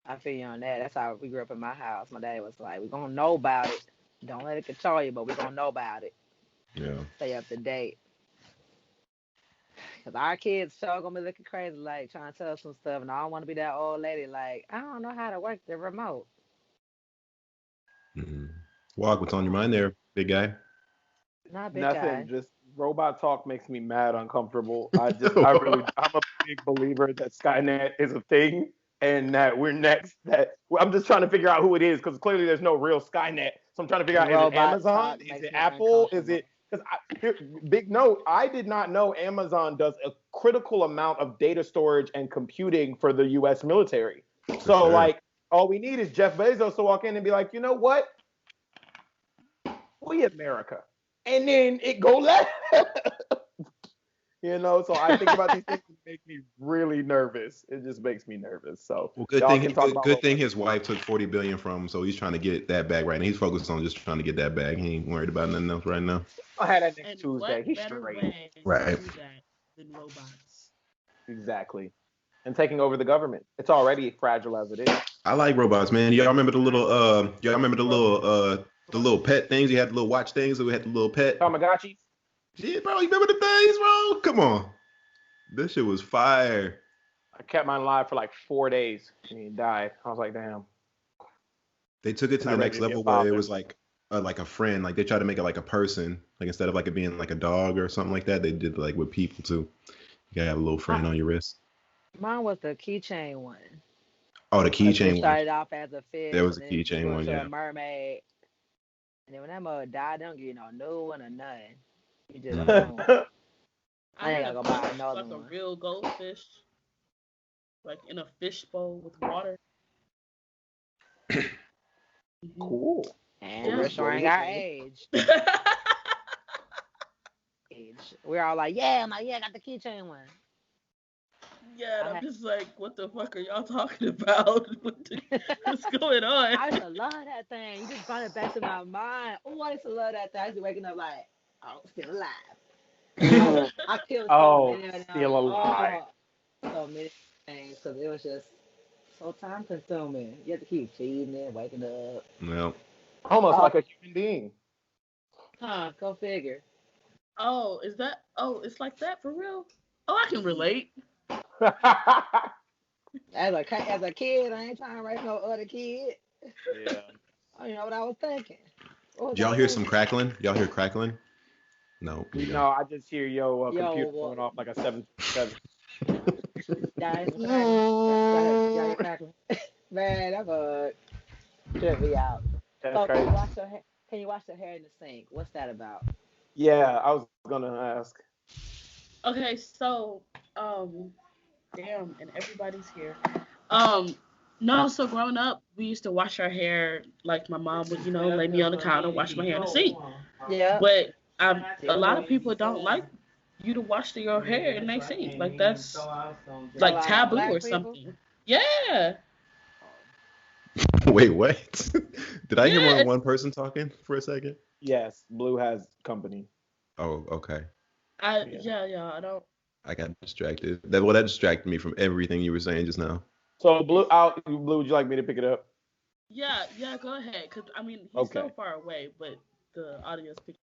I feel you on that. That's how we grew up in my house. My daddy was like, we're gonna know about it. Don't let it control you, but we're gonna know about it. Yeah. Stay up to date. Cause our kids sure gonna be looking crazy, like trying to tell us some stuff, and I don't want to be that old lady. Like I don't know how to work the remote. Mm-hmm. Walk, what's on your mind there, big guy? Nothing. Guy. Just robot talk makes me mad uncomfortable. I'm a big believer that Skynet is a thing, and that we're next. That I'm just trying to figure out who it is because clearly there's no real Skynet. So I'm trying to figure out: is it Amazon? Is it Apple? Is it? Because big note, I did not know Amazon does a critical amount of data storage and computing for the U.S. military. So, like, all we need is Jeff Bezos to walk in and be like, you know what? We America. And then it go left. You know, so I think about these things that make me really nervous. It just makes me nervous. So well, good thing his wife took $40 billion from him, so he's trying to get that bag right now. He's focused on just trying to get that bag. He ain't worried about nothing else right now. I'll have that next Tuesday. He's straight. Right. Than robots. Exactly. And taking over the government. It's already fragile as it is. I like robots, man. Y'all remember the little pet things? You had the little watch things, so we had the little pet. Tamagotchis? Yeah, bro, you remember the things, bro? Come on. This shit was fire. I kept mine alive for like 4 days and he died. I was like, damn. They took it to the next level where it was like like a friend. Like they try to make it like a person. Like instead of like it being like a dog or something like that, they did like with people too. You gotta have a little friend on your wrist. Mine was the keychain one. Oh, the Like it keychain one. started off as a There fish, was and a then it grew keychain one. into a Yeah. mermaid. And then when that mother died, they don't give you no new one or nothing. You just Mm. boom. I I ain't had gotta a go fish, buy another like a one. real goldfish, like in a fish bowl with water. Hmm. Cool. And Yeah. we're showing our age. We're all like, yeah, I'm like, yeah, I got the keychain one. Yeah, and I I'm had, just like, what the fuck are y'all talking about? What's going on? I used to love that thing. You just brought it back to my mind. Oh, I used to love that thing. I used to waking up like, oh, I'm still alive. I killed so Oh, many of them. still alive. Oh, so many things because it was just so time consuming. You have to keep feeding it, waking up. Well, Almost Oh, like a human being. huh? Go figure. Oh, is that? Oh, it's like that for real? Oh, I can relate. As a kid, I ain't trying to raise no other kid. Yeah. I don't know what I was thinking. What was did y'all I hear some thinking? crackling? Y'all hear crackling? No, neither. No, I just hear your computer Yo, going off like a 737. y'all hear some crackling? Y'all hear crackling? Man, that bug trip me out. That's So crazy. can you wash your hair in the sink? What's that about? Yeah, I was gonna ask. Okay, so, um, damn, and everybody's here. Um, no, so growing up, we used to wash our hair. Like my mom would, lay me on the counter, wash my hair in the sink. Yeah. But a Still lot do. of people don't like you to wash your hair in their sink. Like that's A like lot of taboo or black people. something. Yeah, Wait, what? Did I hear more yeah. than one person talking for a second? Yes, Blue has company. Oh, okay. Yeah. Yeah. I don't. I got distracted. That distracted me from everything you were saying just now. So Blue, would you like me to pick it up? Yeah. Go ahead. Cause I mean, he's so Okay. far away, but the audio's picking.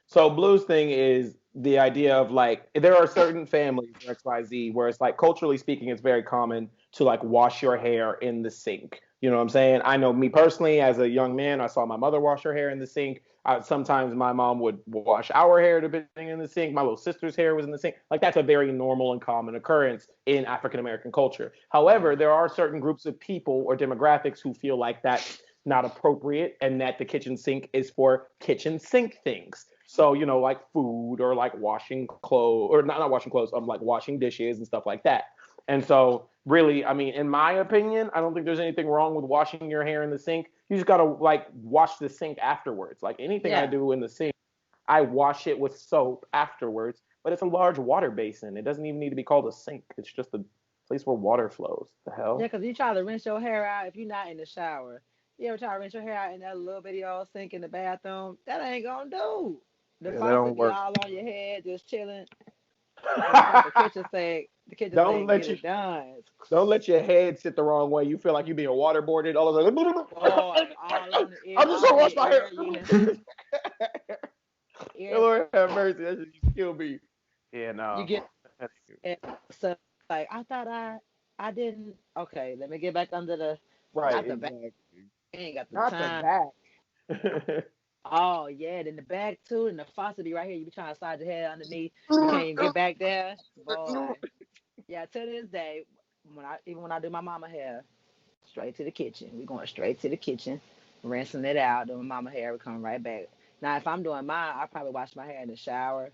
So Blue's thing is the idea of like there are certain families XYZ where it's like culturally speaking, it's very common to like wash your hair in the sink. You know what I'm saying? I know me personally as a young man, I saw my mother wash her hair in the sink. Sometimes my mom would wash our hair depending in the sink. My little sister's hair was in the sink. Like that's a very normal and common occurrence in African American culture. However, there are certain groups of people or demographics who feel like that's not appropriate and that the kitchen sink is for kitchen sink things. So, like food or like washing clothes or not washing clothes, like washing dishes and stuff like that. And so, really, I mean, in my opinion, I don't think there's anything wrong with washing your hair in the sink. You just gotta like wash the sink afterwards. Like anything I Yeah. do in the sink, I wash it with soap afterwards. But it's a large water basin. It doesn't even need to be called a sink. It's just a place where water flows. The Yeah, hell? because you try to rinse your hair out if you're not in the shower. You ever try to rinse your hair out in that little bitty old sink in the bathroom? That ain't gonna do. The Yeah, that don't faucet be work. all on your head, just chilling. But it's like the kitchen don't sink get let you it done. don't let your head sit the wrong way. You feel like you're being waterboarded. All of a Boy, sudden, all on the ear, I'm just all gonna in wash your my ear hair. units, ears. Lord have mercy. That shit just kill me. Yeah, You no. get it. So like I thought I didn't. Okay, let me get back under the Right, not the back. exactly. I ain't got the Not the time. back. Oh yeah, then the back too, and the faucet be right here. You be trying to slide your head underneath. You can't even get back there, boy. Yeah, to this day, when I do my mama hair, straight to the kitchen. We going straight to the kitchen, rinsing it out. Doing my mama hair, we come right back. Now, if I'm doing mine, I probably wash my hair in the shower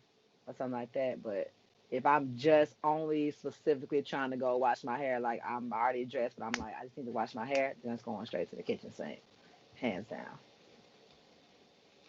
or something like that. But if I'm just only specifically trying to go wash my hair, like I'm already dressed, but I'm like I just need to wash my hair, then it's going straight to the kitchen sink, hands down.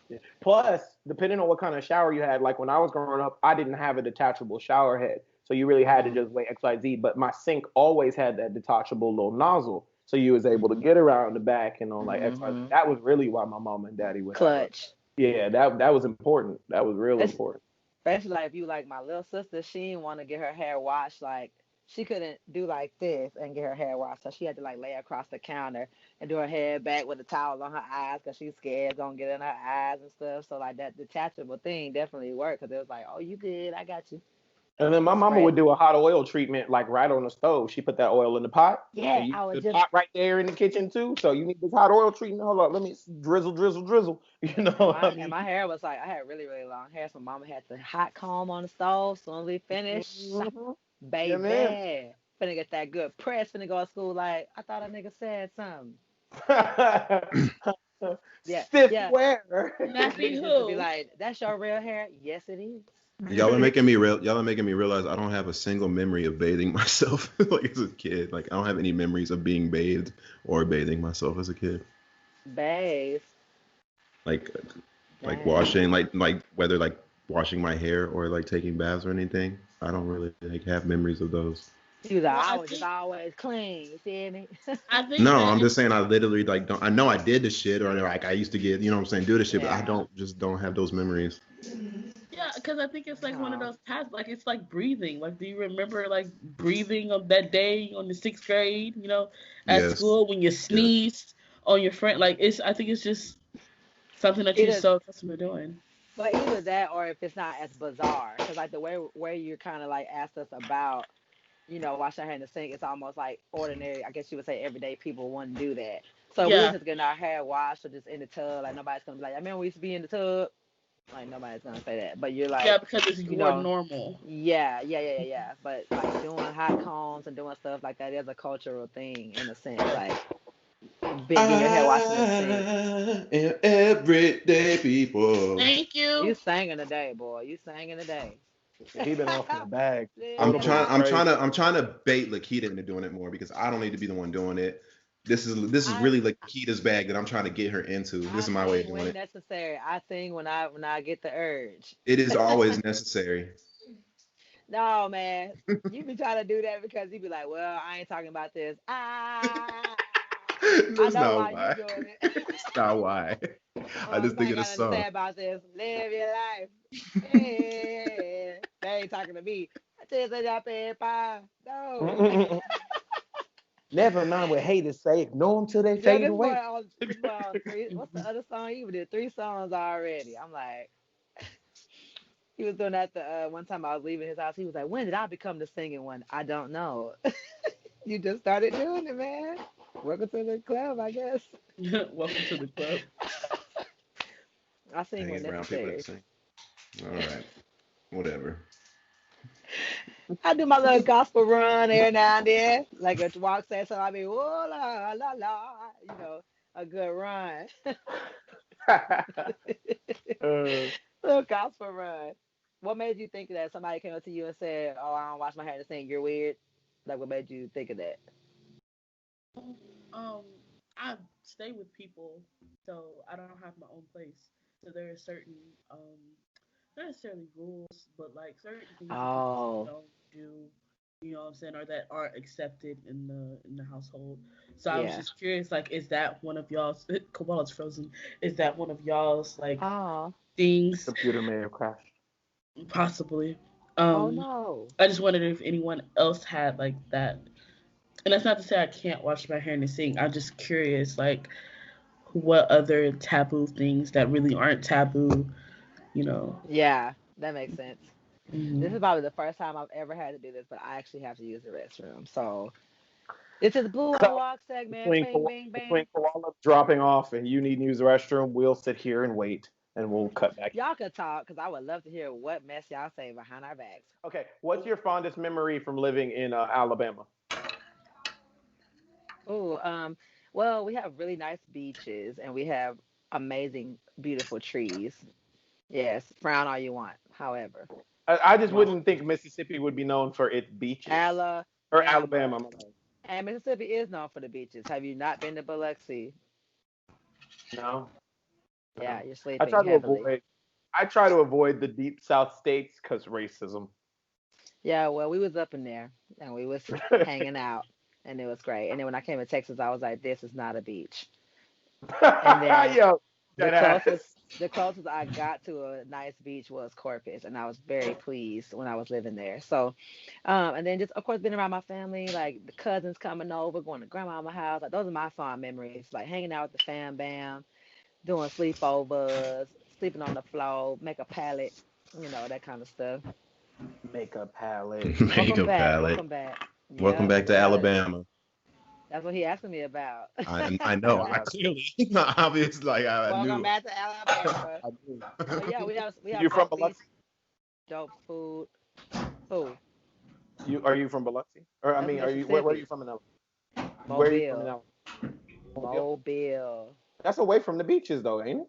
Yeah. Plus, depending on what kind of shower you had, like when I was growing up, I didn't have a detachable shower head. So you really had to Mm-hmm. just wait XYZ. But my sink always had that detachable little nozzle. So you was able to get around the back and on like XYZ. Mm-hmm. That was really why my mom and daddy would have a Clutch. yeah, that was important. That was real It's, important. Especially like if you like my little sister, she didn't want to get her hair washed. Like she couldn't do like this and get her hair washed, so she had to like lay across the counter and do her hair back with a towel on her eyes because she's scared it's gonna get in her eyes and stuff. So like that detachable thing definitely worked because it was like, oh, you good? I got you. And then my mama Spray. would do a hot oil treatment like right on the stove. She put that oil in the pot. Yeah, And you I was the just. pot right there in the kitchen too. So you need this hot oil treatment. Hold on, let me drizzle, drizzle, drizzle. You know what I And mean? my hair was like I had really really long hair, so mama had the hot comb on the stove. Soon as we finished, Mhm. Yeah, man. baby, finna get that good press. Finna go to school like I thought a nigga said something. Yeah, Stiff yeah. wear. Nappy Niggas used to be who? like, "That's your real hair." Yes, it is. Y'all are making me realize I don't have a single memory of bathing myself like as a kid. Like I don't have any memories of being bathed or bathing myself as a kid. Bathe. Like Dang. washing, like whether like washing my hair or like taking baths or anything. I don't really like have memories of those. He was like, Well, I was just always clean. You feel me? I think No, that I'm it's just saying I literally like don't. I know I did the shit or like I used to get, you know what I'm saying, do the shit, but I Yeah. don't have those memories. yeah, because I think it's like one of No. those tasks. Like it's like breathing. Like, do you remember like breathing of that day on the sixth grade? At Yes. school when you Yes. sneezed on your friend. Like it's. I think it's just something that you're Either, so accustomed to doing. but either that or if it's not as bizarre, because like the way where you kind of like asked us about, wash our hair in the sink, it's almost like ordinary. I guess you would say everyday people wouldn't do that. So we were Yeah, just getting our hair washed or just in the tub. Like nobody's gonna be like, I remember we used to be in the tub. Like nobody's gonna say that. But you're yeah, like, because it's you your know, normal. yeah, yeah, yeah, yeah, yeah. But like doing hot combs and doing stuff like that is a cultural thing in a sense. Like getting your hair washed in the sink. I am everyday people. Thank You you. sang in the day, boy. You sang in the day. He been off in the bag. Live I'm your Vocals trying is I'm life. trying crazy. to I'm trying to bait Lakeita into doing it more because I don't need to be the one doing it. This is I really Lakeita's bag that I'm trying to get her into. This I is my way of sing doing when it. necessary. I sing when I get the urge. It is always necessary. No, man. You be trying to do that because you be like, well, I ain't talking about this. I That's know not why you why. doing it. That's not why. I Oh, just think somebody of the got nothing to say song. about this. Live your life. Hey, they ain't talking to me. I tell you, that paper. No. Never mind what haters say. Ignore them till they Yo, fade this boy away. on this boy on three. What's the other song? He did 3 songs already. I'm like, he was doing that the one time I was leaving his house. He was like, when did I become the singing one? I don't know. You just started doing it, man. Welcome to the club, I guess. Welcome to the club. I sing when Hanging around people that necessary. sing. All right. Whatever. I do my little gospel run every now and then. Like a walk says so I be oh la la la, a good run. uh, Little gospel run. What made you think of that? Somebody came up to you and said, "Oh, I don't wash my hair to sing. You're weird." Like, what made you think of that? Um, I stay with people, so I don't have my own place. So there are certain not necessarily rules, but like certain things that you just Oh, don't do. You know what I'm saying, or that aren't accepted in the household. So I was yeah. just curious, like, is that one of y'all's? Koala's frozen. Is that one of y'all's like Oh, things? computer may have crashed. Possibly. oh Um, no. I just wondered if anyone else had like that. And that's not to say I can't wash my hair and sing. I'm just curious, like, what other taboo things that really aren't taboo, you know. Yeah, that makes sense. This Hmm. is probably the first time I've ever had to do this, but I actually have to use the restroom. So this is Blue on the So Walk segment. between Bing, bing, between bing. Koala dropping off and you need to use the restroom, we'll sit here and wait, and we'll cut back. Y'all could talk because I would love to hear what mess y'all say behind our backs. Okay, what's your fondest memory from living in Alabama? Oh, well, we have really nice beaches and we have amazing, beautiful trees. Yes, frown all you want. However, I just Wow. wouldn't think Mississippi would be known for its beaches. Or Alabama Alabama. My bad. and Mississippi is known for the beaches. Have you not been to Biloxi? No, Yeah, no. you're I sleeping try to heavily. avoid. I try to avoid the deep South states because racism. Yeah, well, we was up in there and we was hanging out and it was great. And then when I came to Texas, I was like, this is not a beach. And then Yo, the that closest ass. the closest I got to a nice beach was Corpus, and I was very pleased when I was living there. So, and then just of course being around my family, like the cousins coming over, going to grandmama's house, like those are my fond memories. Like hanging out with the fam bam, doing sleepovers, sleeping on the floor, make a pallet, that kind of stuff. Makeup palette. Makeup palette. Welcome back. Welcome back to Alabama. That's what he asking me about. I know. I clearly, obviously, like I Welcome knew. back to Alabama. But yeah, we have You from both Biloxi? dope food. Who? Are you from Biloxi? Or That's are you? Where are Mississippi. you from in LA? Mobile. Where are you from in LA? Mobile. That's away from the beaches, though, ain't it?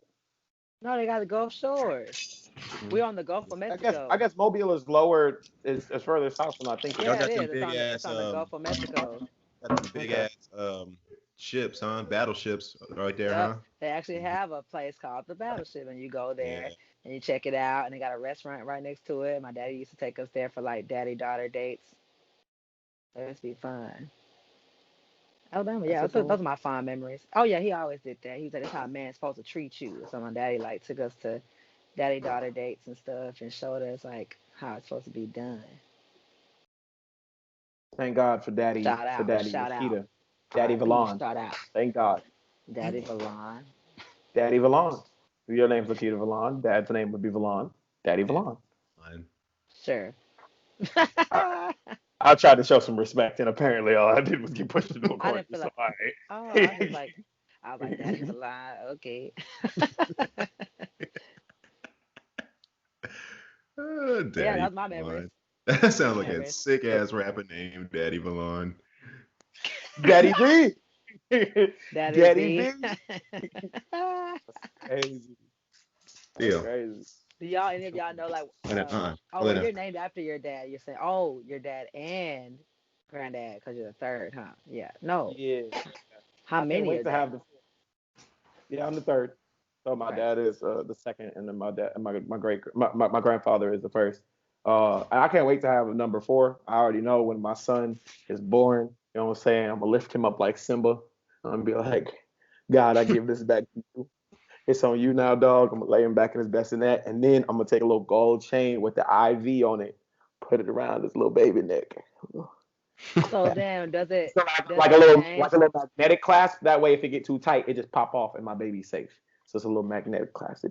No, they got the Gulf Shores. We're on the Gulf of Mexico. I guess Mobile is lower, is further south than I think. Y'all Yeah, got it them is. big ass It's on the Gulf of Mexico. got them big ass ships, huh? Battleships right there, huh? They actually have a place called the Battleship, and you go there and you check it out, and they got a restaurant right next to it. My daddy used to take us there for like daddy-daughter dates. So it used to be fun. Alabama, yeah, those are my fond memories. Oh yeah, he always did that. He was like, "That's how a man's supposed to treat you." So my daddy like took us to daddy-daughter dates and stuff, and showed us like how it's supposed to be done. Thank God for Daddy. Shout Lakeita. out. Daddy Valon. Shout out. Thank God. Daddy Valon. Daddy Valon. Your name's Lakeita Valon. Dad's name would be Valon. Daddy Valon. Fine. Sure. I tried to show some respect, and apparently all I did was get pushed into a corner. I didn't feel like, all right. oh, I was like, Daddy Valon, okay. Yeah, that's my memory. That sounds like a sick ass rapper name, Daddy Valon. Daddy V. Daddy V. That's crazy. Deal. Crazy. Do any of y'all know like you're named after your dad. You're saying, oh, your dad and granddad because you're the third, huh? Yeah. No. Yeah. How many wait to have the Yeah, I'm the third. So my dad is the second, and then my grandfather is the first. I can't wait to have a number 4. I already know when my son is born. You know what I'm saying? I'm gonna lift him up like Simba. I'm gonna be like, God, I give this back to you. It's on you now, dog. I'm gonna lay him back in his bassinet, and then I'm gonna take a little gold chain with the IV on it, put it around his little baby neck. So damn, does it like a little magnetic clasp? That way, if it get too tight, it just pop off, and my baby's safe. So it's a little magnetic clasp.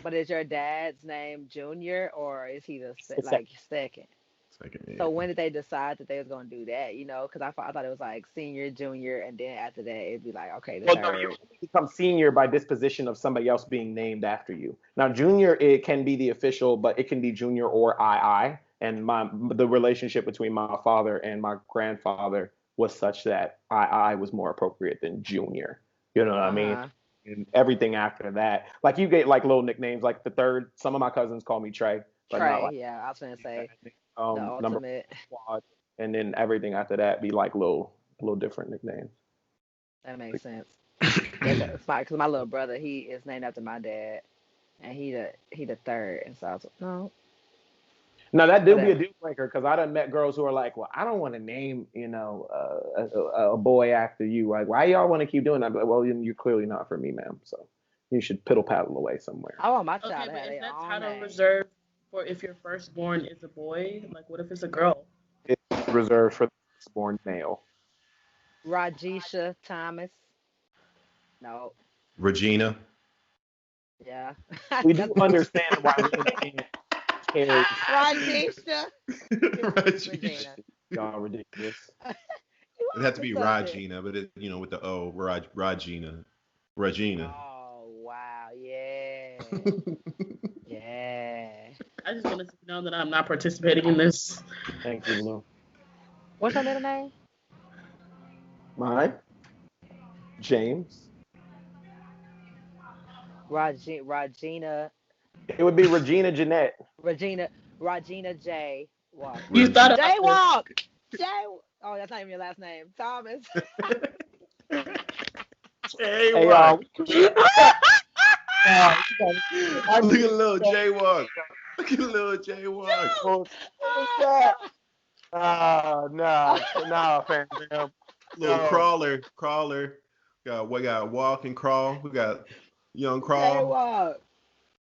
But is your dad's name Junior, or is he the second? Second, yeah. So when did they decide that they was gonna do that? You know, because I thought it was like senior, junior, and then after that it'd be like, okay, the third. No, you become senior by disposition of somebody else being named after you. Now, junior, it can be the official, but it can be junior or II. And the relationship between my father and my grandfather was such that II was more appropriate than junior. You know what I mean? And everything after that, like you get like little nicknames, like the third. Some of my cousins call me Trey. Trey, yeah, I was gonna say the ultimate. Number squad, and then everything after that be like little different nicknames. That makes sense. It's like because my little brother, he is named after my dad, and he the third, and so I was like, no. Now that do be a deal breaker because I done met girls who are like, well, I don't want to name a boy after you. Like, why y'all want to keep doing that? I'm like, well, you're clearly not for me, ma'am. So you should piddle paddle away somewhere. I want my child to have is that title reserved for if your firstborn is a boy? Like, what if it's a girl? It's reserved for the firstborn male. Rajisha Thomas. No. Regina. Yeah. We do understand why women can't. Rajisha. Regina. Y'all ridiculous. It'd have to be Regina, but with the O, Regina. Regina. Oh wow, yeah. Yeah. I just wanted to know that I'm not participating in this. Thank you, Blue. What's your middle name? Mine? James. Regina. It would be Regina Jeanette. Regina J. Walk. You thought J Walk. Oh, that's not even your last name. Thomas. J Walk. Look at little J Walk. Look at little J Walk. What's that? No, fam. Little crawler. We got walk and crawl. We got young crawl. J Walk.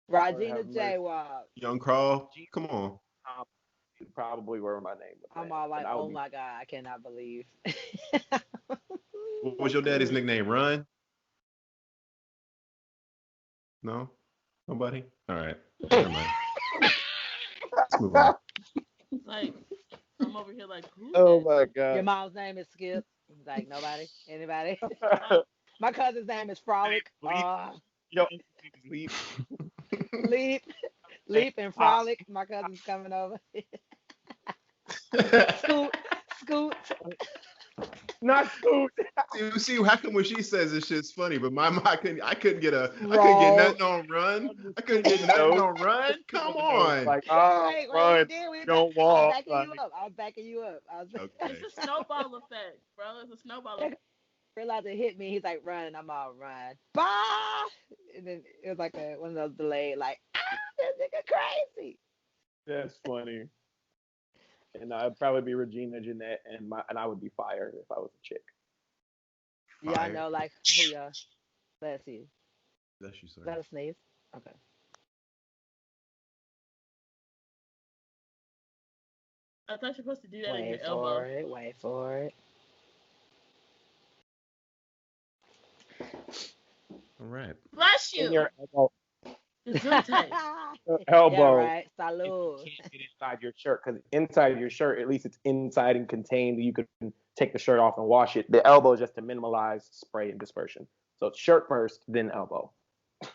Regina J Walk. Young crawl. Come on. Probably were my name. I'm all like, oh my God, I cannot believe. What was your daddy's nickname? Run? No? Nobody? All right. Never mind. Let's move on. Like, I'm over here like, who? Oh That? my god. Your mom's name is Skip. He's like, nobody? Anybody? My cousin's name is Frolic. Yo, Leap. Leap and Frolic. My cousin's coming over. Scoot. Not Scoot. See, how come when she says this shit's funny, but my mom, I couldn't get nothing on Run. I couldn't get nothing on Run. Come on. Like, Wait, run, don't walk. I was backing you up. Okay. It's a snowball effect, bro. It's a snowball effect. Realized it hit me. He's like, run. I'm all run. Bah! And then it was like one of those delayed, like, this nigga crazy. That's funny. And I'd probably be Regina Jeanette, and I would be fired if I was a chick. Yeah, I know, like, who y'all? Let's see. Bless you, sir. Is that a sneeze? Okay. I thought you're supposed to do that in your elbow. Wait for it. All right. Bless you. In your elbow. Elbow. Yeah, right. Salud. You can't get inside your shirt because inside your shirt, at least it's inside and contained. You can take the shirt off and wash it. The elbow is just to minimize spray and dispersion. So it's shirt first, then elbow.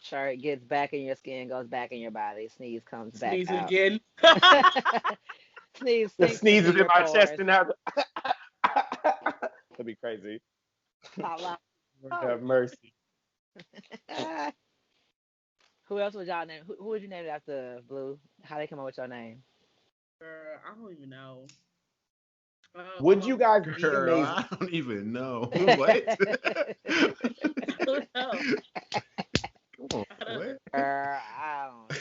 Shirt gets back in your skin, goes back in your body. Sneeze comes back Sneeze out. again. Sneeze. The sneeze is in my chest and now. That'd be crazy. Lord have mercy. Who else would y'all name? Who would you name it after, Blue? How they come up with your name? I don't even know. Would you guys be Girl, amazing? I don't even know. What? Come on, what? I don't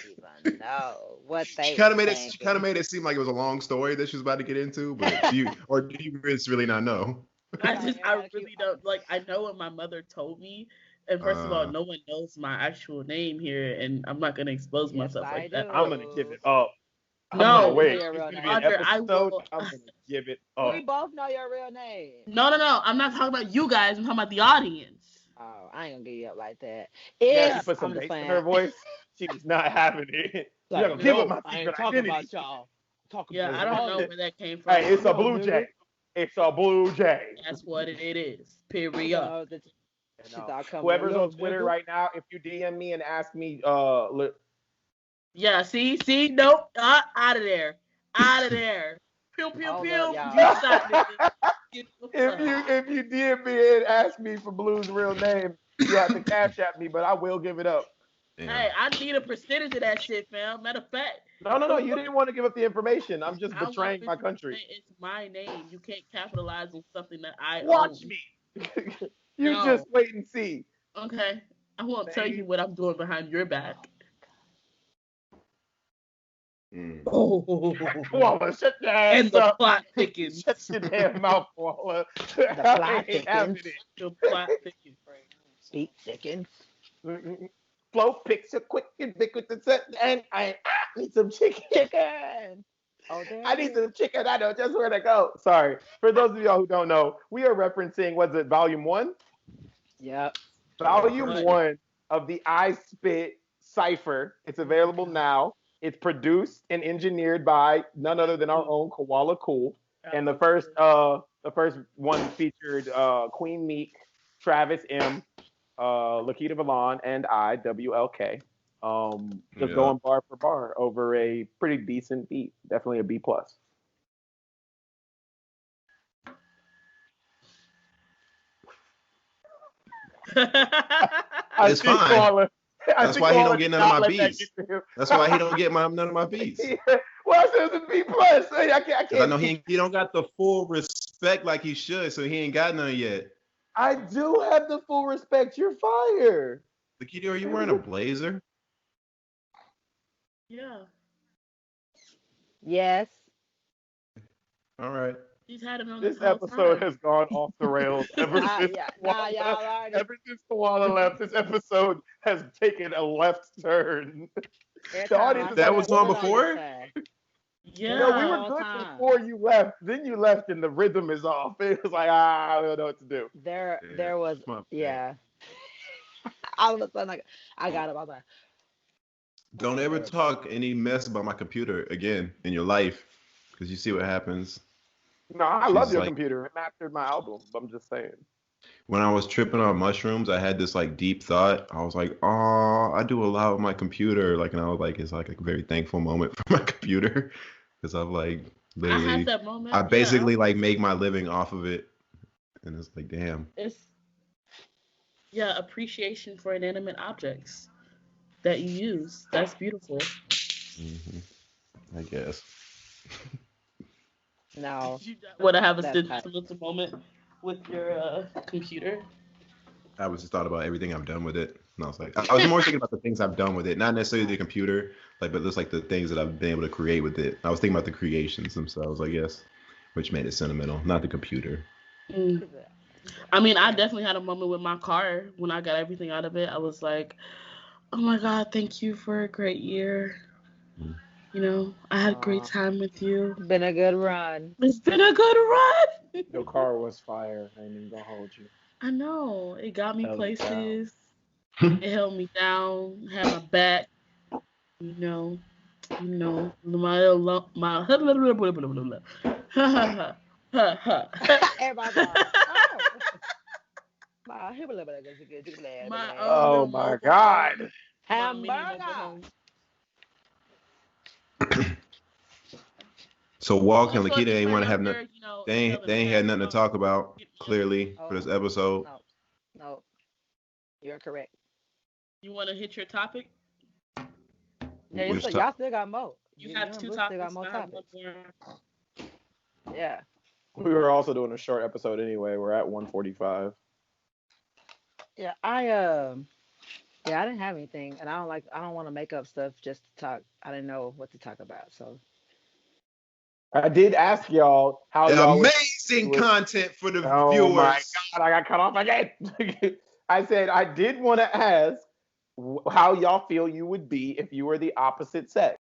even know what they. She kind of made it seem like it was a long story that she was about to get into, but do you just really not know? I really don't. Like, I know what my mother told me. And first of all, no one knows my actual name here, and I'm not gonna expose myself like that. I'm gonna give it up. No, wait. Audra, I will. I'm gonna give it up. We both know your real name. No. I'm not talking about you guys. I'm talking about the audience. Oh, I ain't gonna give you up like that. Yeah, she put some bass in her voice. She was not having it. Like, gonna give up my I ain't talking about y'all. I don't know where that came from. Hey, it's a Blu J. It's a Blu J. That's what it is. Period. Whoever's on Twitter right now, if you DM me and ask me, yeah, see, nope, out of there. Pew, pew, pew. If you DM me and ask me for Blue's real name, you have to cash at me, but I will give it up. Damn. Hey, I need a percentage of that shit, fam. Matter of fact. No. You didn't want to give up the information. I'm just betraying my country. It's my name. You can't capitalize on something that I watch own. Me. Just wait and see. Okay. I won't tell you what I'm doing behind your back. Koala, shut your ass and the up. plot thickens. Shut your damn mouth, Koala. The plot thickens. The plot thickens. Speak thickens. Flow picks a quick and ubiquitous, and I need some chicken. Oh, I need some chicken. I know just where to go. Sorry. For those of y'all who don't know, we are referencing, was it Volume 1? Yep. Volume 1 of the I Spit Cypher. It's available now. It's produced and engineered by none other than our own Koala Khool. And the first one featured Queen Meek, Travis M, Lakeita Valon, and I, WLK. Just going bar for bar over a pretty decent beat. Definitely a B+. It's fine. That's why he don't get none of my beats. That's why he don't get none of my beats. Well, it's a B+. I can't. I know he don't got the full respect like he should, so he ain't got none yet. I do have the full respect. You're fired. Lakeita, are you wearing a blazer? Yeah. Yes. All right. He's had it on this episode has gone off the rails ever since Koala left. This episode has taken a left turn. The audience that was on before? Yeah. No, we were good before you left. Then you left and the rhythm is off. It was like, I don't know what to do. There was, yeah. All of a sudden, I got him. I was like, Don't ever talk any mess about my computer again in your life, because you see what happens. No, I love your computer. It mastered my album. I'm just saying. When I was tripping on mushrooms, I had this like deep thought. I was like, "Oh, I do a lot with my computer." Like, and I was like, it's like a very thankful moment for my computer, because I've like I had literally, that moment. I basically like make my living off of it, and it's like, damn. It's appreciation for inanimate objects that you use. That's beautiful. I guess. No. Did you want to have a sentimental moment with your computer? I was just thought about everything I've done with it, and I was like, I was more thinking about the things I've done with it, not necessarily the computer, like, but just like the things that I've been able to create with it. I was thinking about the creations themselves, I guess, which made it sentimental, not the computer. I mean, I definitely had a moment with my car when I got everything out of it. I was like, oh my God, thank you for a great year. You know, I had a great time with you. Been a good run. It's been a good run. Your car was fire. I ain't even gonna hold you. I know. It got me places. It held me down. Had my back. You know, my oh my God. Hamburger. So Walk and Lakeita ain't want to have nothing. They ain't had nothing to talk about clearly for this episode. No, you're correct. You want to hit your topic? Yeah, y'all still got more. You have two topics. Still got more topics. Yeah. We were also doing a short episode anyway. We're at 1:45. Yeah, I didn't have anything, and I don't want to make up stuff just to talk. I didn't know what to talk about, so. I did ask y'all how y'all amazing content for the viewers. Oh my God, I got cut off again. I said I did want to ask how y'all feel you would be if you were the opposite sex.